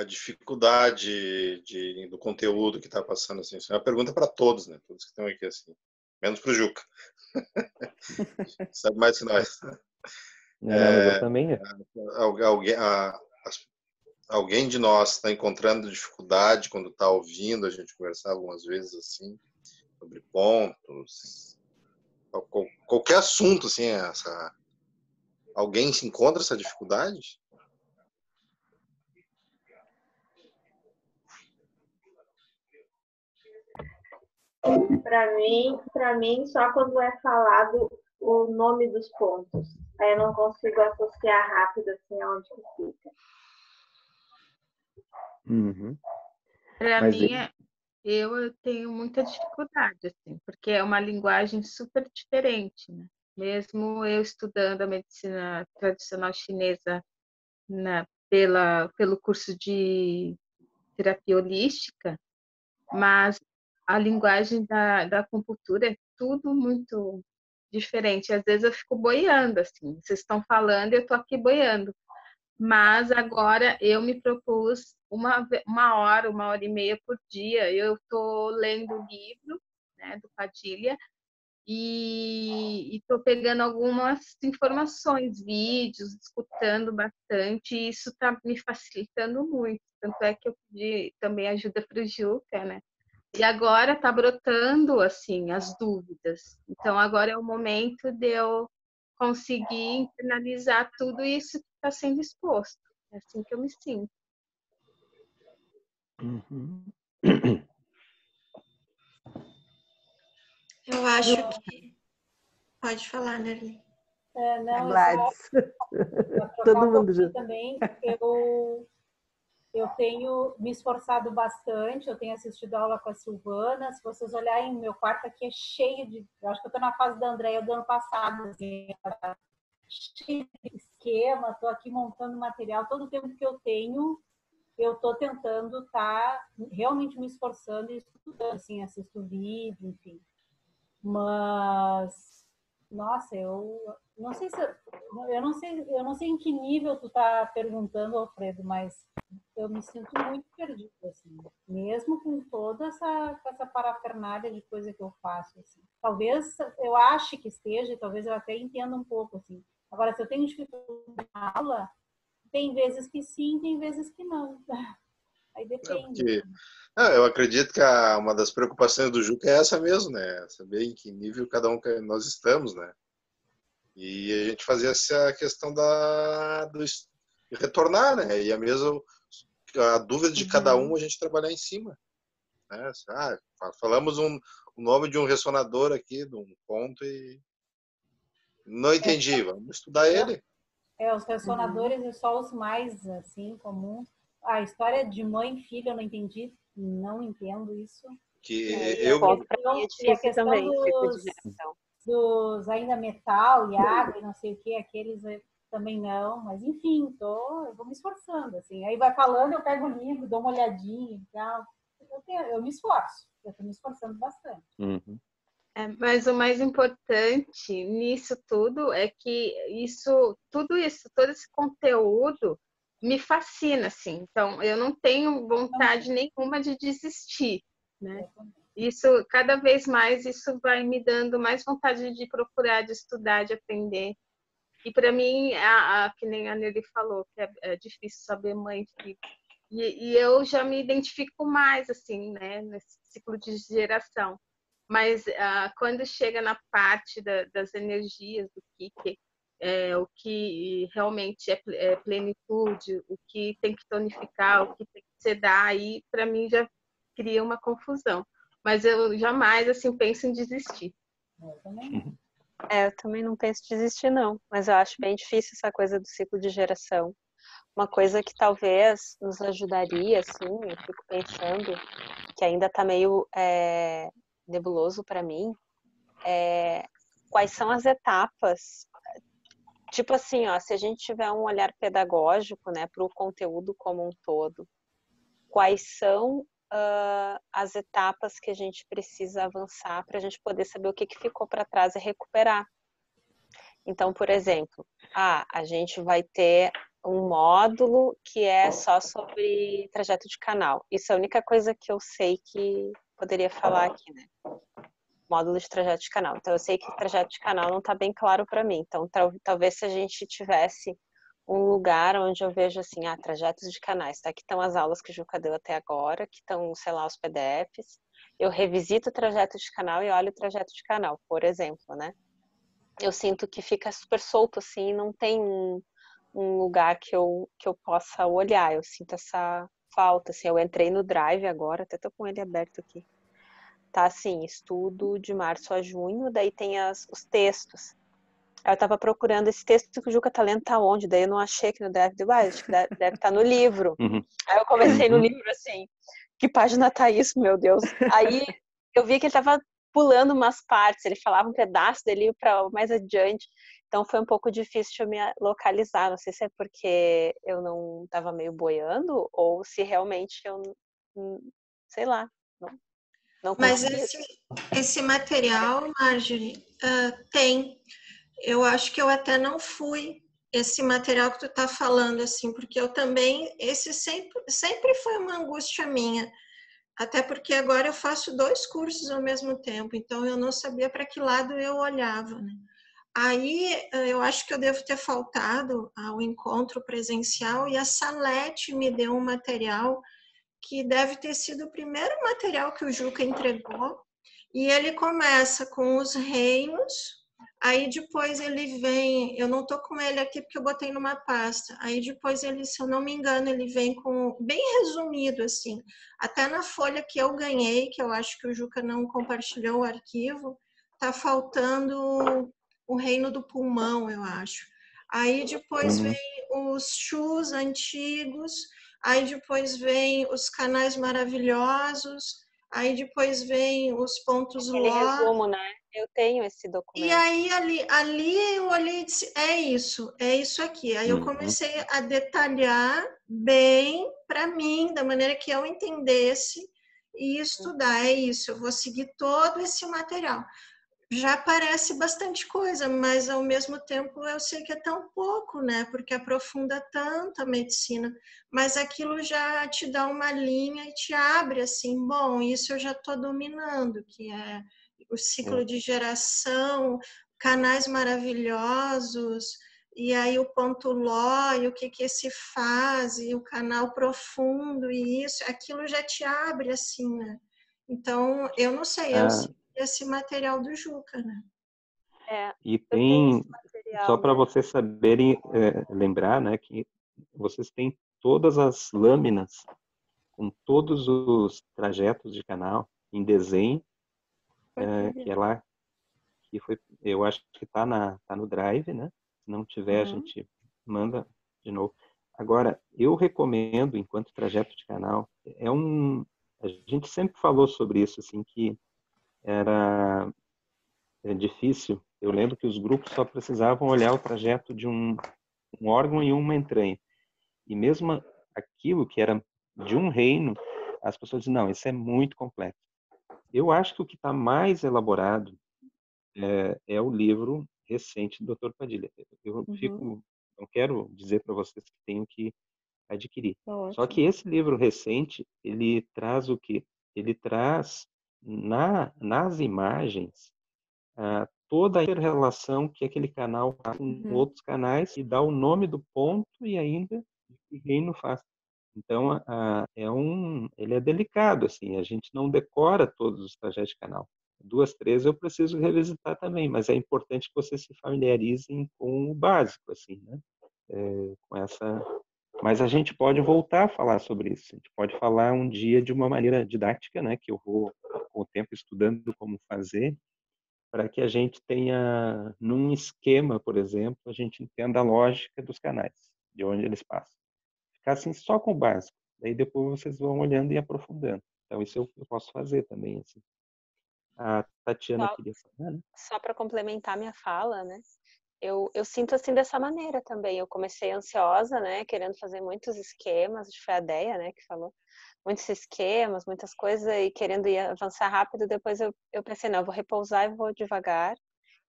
dificuldade do conteúdo que está passando, assim, isso é uma pergunta para todos, né? Todos que estão aqui, assim, menos para o Juca. Sabe mais que nós. Não, eu também. Alguém de nós está encontrando dificuldade quando está ouvindo a gente conversar algumas vezes, assim, sobre pontos, qualquer assunto, assim, alguém se encontra essa dificuldade? Para mim, só quando é falado o nome dos pontos. Aí eu não consigo associar rápido assim aonde que fica. Para mim, eu tenho muita dificuldade, assim, porque é uma linguagem super diferente, né? Mesmo eu estudando a medicina tradicional chinesa pelo curso de terapia holística, mas a linguagem da acupuntura é tudo muito diferente. Às vezes eu fico boiando, assim, vocês estão falando e eu estou aqui boiando. Mas agora eu me propus uma hora, 1h30 por dia. Eu estou lendo o livro, né, do Padilha, e estou pegando algumas informações, vídeos, escutando bastante, e isso está me facilitando muito. Tanto é que eu pedi também ajuda para o Juca, né? E agora está brotando assim as dúvidas. Então agora é o momento de eu conseguir internalizar tudo isso que está sendo exposto. É assim que eu me sinto. Uhum. Eu acho que... Pode falar, Nerli. Não, Gladys. para trocar Todo um mundo pouquinho já. também, eu tenho me esforçado bastante, eu tenho assistido aula com a Silvana. Se vocês olharem, meu quarto aqui é cheio de... Eu acho que eu estou na fase da Andréia do ano passado, assim, cheio de esquema, estou aqui montando material. Todo o tempo que eu tenho, eu estou tentando estar realmente me esforçando e estudando, assim, assisto vídeo, enfim. Mas, nossa, eu não sei se... Eu não sei em que nível tu tá perguntando, Alfredo, mas eu me sinto muito perdida, assim, mesmo com toda essa parafernália de coisa que eu faço, assim. Talvez eu ache que esteja, e talvez eu até entenda um pouco, assim. Agora, se eu tenho dificuldade na aula, tem vezes que sim, tem vezes que não. Aí depende. Eu acredito que uma das preocupações do Juca é essa mesmo, né? Saber em que nível cada um que nós estamos, né? E a gente fazer essa questão de retornar, né? E a dúvida de cada um a gente trabalhar em cima, né? Falamos o nome de um ressonador aqui, de um ponto, e não entendi, vamos estudar ele. Os ressonadores e só os mais, assim, comuns. A história de mãe e filho eu não entendi, não entendo isso. E a questão também, dos ainda metal e água e não sei o que, aqueles também não, mas enfim, eu vou me esforçando, assim. Aí vai falando, eu pego o livro, dou uma olhadinha e tal. Eu me esforço, eu estou me esforçando bastante. Uhum. Mas o mais importante nisso tudo é que todo esse conteúdo me fascina, assim. Então, eu não tenho vontade nenhuma de desistir, né? Isso, cada vez mais, isso vai me dando mais vontade de procurar, de estudar, de aprender. E para mim, que nem a Nelly falou, que é difícil saber mãe e filho. E eu já me identifico mais, assim, né? Nesse ciclo de geração. Mas quando chega na parte das energias, do o que realmente é plenitude, o que tem que tonificar, o que tem que sedar, aí para mim já cria uma confusão. Mas eu jamais assim penso em desistir. Eu também não penso em desistir, não. Mas eu acho bem difícil essa coisa do ciclo de geração. Uma coisa que talvez nos ajudaria, assim, eu fico pensando, que ainda está meio nebuloso para mim, quais são as etapas, tipo assim, se a gente tiver um olhar pedagógico, né, para o conteúdo como um todo, quais são as etapas que a gente precisa avançar para a gente poder saber o que ficou para trás e recuperar. Então, por exemplo, a gente vai ter um módulo que é só sobre trajeto de canal. Isso é a única coisa que eu sei que poderia falar aqui, né? Módulo de trajeto de canal. Então, eu sei que trajeto de canal não está bem claro para mim. Então, talvez se a gente tivesse um lugar onde eu vejo assim, trajetos de canais, tá? Aqui estão as aulas que o Juca deu até agora, aqui estão, sei lá, os PDFs. Eu revisito o trajeto de canal e olho o trajeto de canal, por exemplo, né? Eu sinto que fica super solto, assim, não tem um lugar que eu possa olhar. Eu sinto essa falta, assim. Eu entrei no Drive agora, até tô com ele aberto aqui. Tá, assim, estudo de março a junho, daí tem os textos. Aí eu tava procurando esse texto que o Juca tá lendo, tá onde? Daí eu não achei aqui no Drive, acho que deve estar no livro. Aí eu comecei no livro, assim, que página tá isso, meu Deus? Aí eu vi que ele tava pulando umas partes, ele falava um pedaço dele para mais adiante, então foi um pouco difícil de eu me localizar, não sei se é porque eu não estava meio boiando, ou se realmente eu, sei lá, não consegui. Mas esse material, Marjorie, tem, eu acho que eu até não fui esse material que tu tá falando, assim, porque eu também, esse sempre foi uma angústia minha, até porque agora eu faço 2 cursos ao mesmo tempo, então eu não sabia para que lado eu olhava, né? Aí eu acho que eu devo ter faltado ao encontro presencial e a Salete me deu um material que deve ter sido o primeiro material que o Juca entregou, e ele começa com os reinos, Aí depois ele vem, eu não tô com ele aqui porque eu botei numa pasta. Aí depois ele, se eu não me engano, ele vem com bem resumido assim. Até na folha que eu ganhei, que eu acho que o Juca não compartilhou o arquivo, tá faltando o Reino do Pulmão, eu acho. Aí depois vem os chus antigos, aí depois vem os canais maravilhosos, aí depois vem os pontos Aquele ló. resumo, né? Eu tenho esse documento. E aí ali eu olhei e disse, é isso aqui. Aí eu comecei a detalhar bem para mim, da maneira que eu entendesse e estudar. É isso, eu vou seguir todo esse material. Já parece bastante coisa, mas ao mesmo tempo eu sei que é tão pouco, né? Porque aprofunda tanto a medicina, mas aquilo já te dá uma linha e te abre assim, bom, isso eu já estou dominando, que é o ciclo de geração, canais maravilhosos, e aí o ponto ló, e o que se faz, e o canal profundo, e isso, aquilo já te abre assim, né? Então, eu não sei, eu sei esse material do Juca, né? E tem, só para vocês saberem, lembrar, né, que vocês têm todas as lâminas com todos os trajetos de canal em desenho, que é lá, que foi, eu acho que tá no Drive, né? Se não tiver, a gente manda de novo. Agora, eu recomendo, enquanto trajeto de canal, a gente sempre falou sobre isso, assim, que era difícil. Eu lembro que os grupos só precisavam olhar o trajeto de um órgão e uma entranha. E mesmo aquilo que era de um reino, as pessoas dizem, não, isso é muito complexo. Eu acho que o que está mais elaborado é o livro recente do Dr. Padilha. Eu não quero dizer para vocês que tenham que adquirir. Só que esse livro recente, ele traz o quê? Ele traz nas imagens toda a relação que aquele canal faz com outros canais e dá o nome do ponto e ainda que reino faz. Então, ele é delicado, assim, a gente não decora todos os trajetos de canal. 2, 3 eu preciso revisitar também, mas é importante que vocês se familiarizem com o básico, assim, né? Mas a gente pode voltar a falar sobre isso. A gente pode falar um dia de uma maneira didática, né? Que eu vou, com o tempo, estudando como fazer, para que a gente tenha, num esquema, por exemplo, a gente entenda a lógica dos canais, de onde eles passam. Ficar assim só com o básico. Daí depois vocês vão olhando e aprofundando. Então isso eu posso fazer também, assim. A Tatiana queria falar, né? Só para complementar minha fala, né? Eu sinto assim dessa maneira também. Eu comecei ansiosa, né? Querendo fazer muitos esquemas. Foi a Deia, né? Que falou muitos esquemas, muitas coisas e querendo ir avançar rápido. Depois eu pensei, não, eu vou repousar e vou devagar.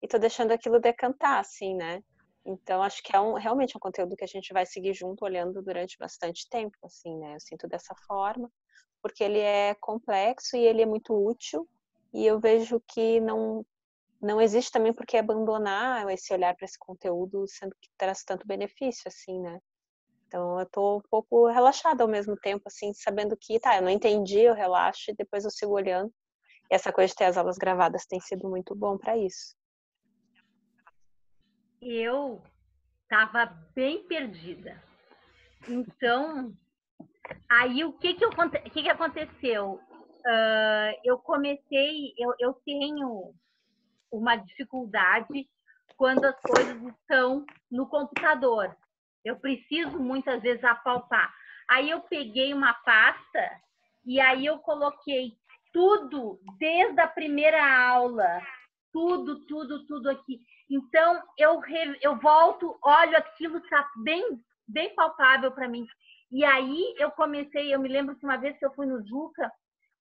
E tô deixando aquilo decantar, assim, né? Então acho que é realmente um conteúdo que a gente vai seguir junto, olhando durante bastante tempo, assim, né? Eu sinto dessa forma, porque ele é complexo e ele é muito útil. E eu vejo que não existe também por que abandonar esse olhar para esse conteúdo, sendo que traz tanto benefício, assim, né? Então, eu tô um pouco relaxada ao mesmo tempo, assim, sabendo que, eu não entendi, eu relaxo e depois eu sigo olhando. E essa coisa de ter as aulas gravadas tem sido muito bom para isso. Eu estava bem perdida. Então, aí o que aconteceu? Eu comecei, eu tenho uma dificuldade quando as coisas estão no computador. Eu preciso muitas vezes apalpar. Aí eu peguei uma pasta e aí eu coloquei tudo desde a primeira aula, tudo aqui. Então eu volto, olho aquilo, está bem palpável para mim. E aí eu me lembro que uma vez que eu fui no Juca,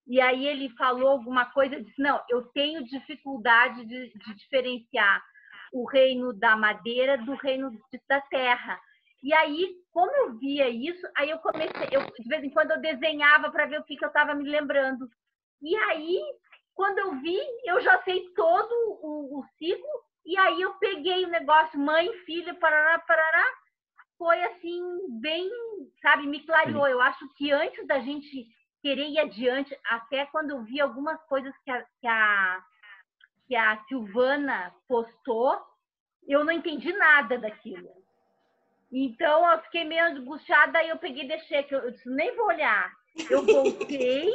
e aí ele falou alguma coisa, eu disse, não, eu tenho dificuldade de diferenciar o reino da madeira do reino da terra. E aí, como eu via isso, aí eu comecei, de vez em quando eu desenhava para ver o que eu estava me lembrando. E aí, quando eu vi, eu já sei todo o ciclo, e aí eu peguei o negócio, mãe, filha, parará, foi assim, bem, sabe, me clareou. Eu acho que antes da gente querer ir adiante, até quando eu vi algumas coisas que que a Silvana postou, eu não entendi nada daquilo. Então, eu fiquei meio angustiada, aí eu peguei e deixei, que eu disse, nem vou olhar. Eu voltei.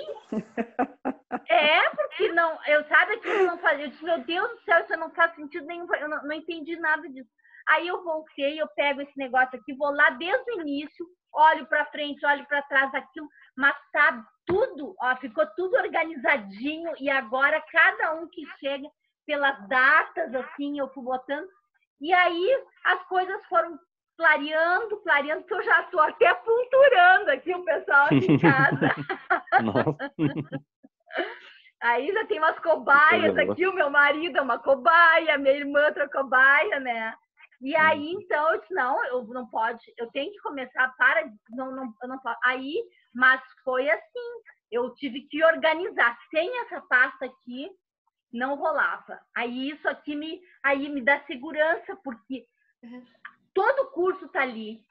Porque não, eu sabe aquilo não fazia. Eu disse, meu Deus do céu, isso não faz sentido nenhum, eu não entendi nada disso. Aí eu voltei, eu pego esse negócio aqui, vou lá desde o início, olho para frente, olho para trás, aquilo, mas tá tudo, ó, ficou tudo organizadinho, e agora cada um que chega pelas datas, assim, eu fui botando, e aí as coisas foram clareando, que eu já estou até apunturando aqui o pessoal aqui em casa. Aí já tem umas cobaias aqui, o meu marido é uma cobaia, minha irmã outra cobaia, né? E aí, então, eu disse, não, eu não pode, eu tenho que começar, eu não posso. Aí, mas foi assim, eu tive que organizar. Sem essa pasta aqui, não rolava. Aí isso aqui me dá segurança, porque todo curso tá ali.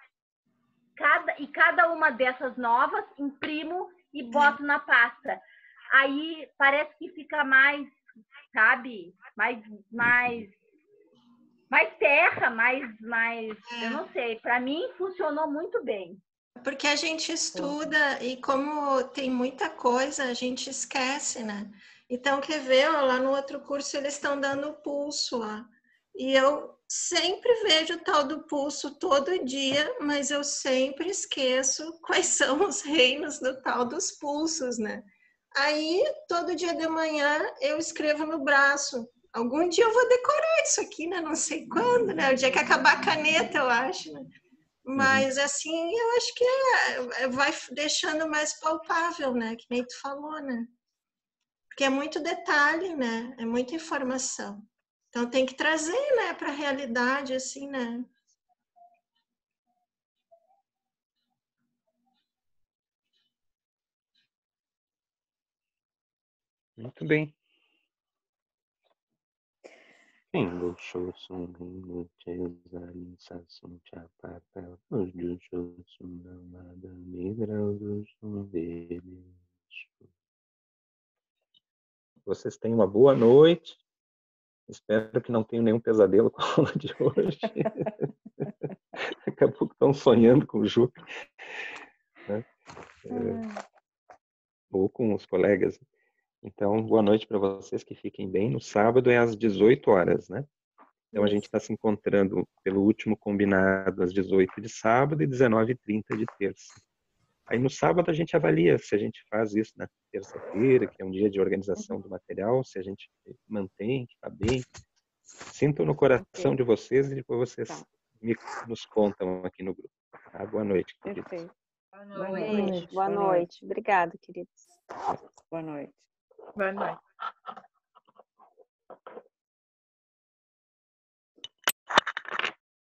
Cada uma dessas novas, imprimo e boto na pasta. Aí parece que fica mais, sabe, mais terra, mais eu não sei, para mim funcionou muito bem. Porque a gente estuda e como tem muita coisa, a gente esquece, né? Então, quer ver, ó, lá no outro curso eles estão dando pulso, ó. E eu sempre vejo o tal do pulso todo dia, mas eu sempre esqueço quais são os reinos do tal dos pulsos, né? Aí, todo dia de manhã, eu escrevo no braço. Algum dia eu vou decorar isso aqui, né? Não sei quando, né? O dia que acabar a caneta, eu acho, né? Mas, assim, eu acho que vai deixando mais palpável, né? Que nem tu falou, né? Porque é muito detalhe, né? É muita informação. Então, tem que trazer, né? Para a realidade, assim, né? Muito bem. Vocês tenham uma boa noite. Espero que não tenham nenhum pesadelo com a aula de hoje. Daqui a pouco estão sonhando com o Juca, né? Ou com os colegas. Então, boa noite para vocês, que fiquem bem. No sábado é às 18 horas, né? Então, a gente está se encontrando pelo último combinado às 18 de sábado e 19h30 de terça. Aí, no sábado, a gente avalia se a gente faz isso na terça-feira, que é um dia de organização do material, se a gente mantém, que está bem. Sintam no coração de vocês e depois vocês nos contam aqui no grupo. Tá? Boa noite, queridos. Perfeito. Boa noite. Obrigada, queridos. Boa noite. Boa noite.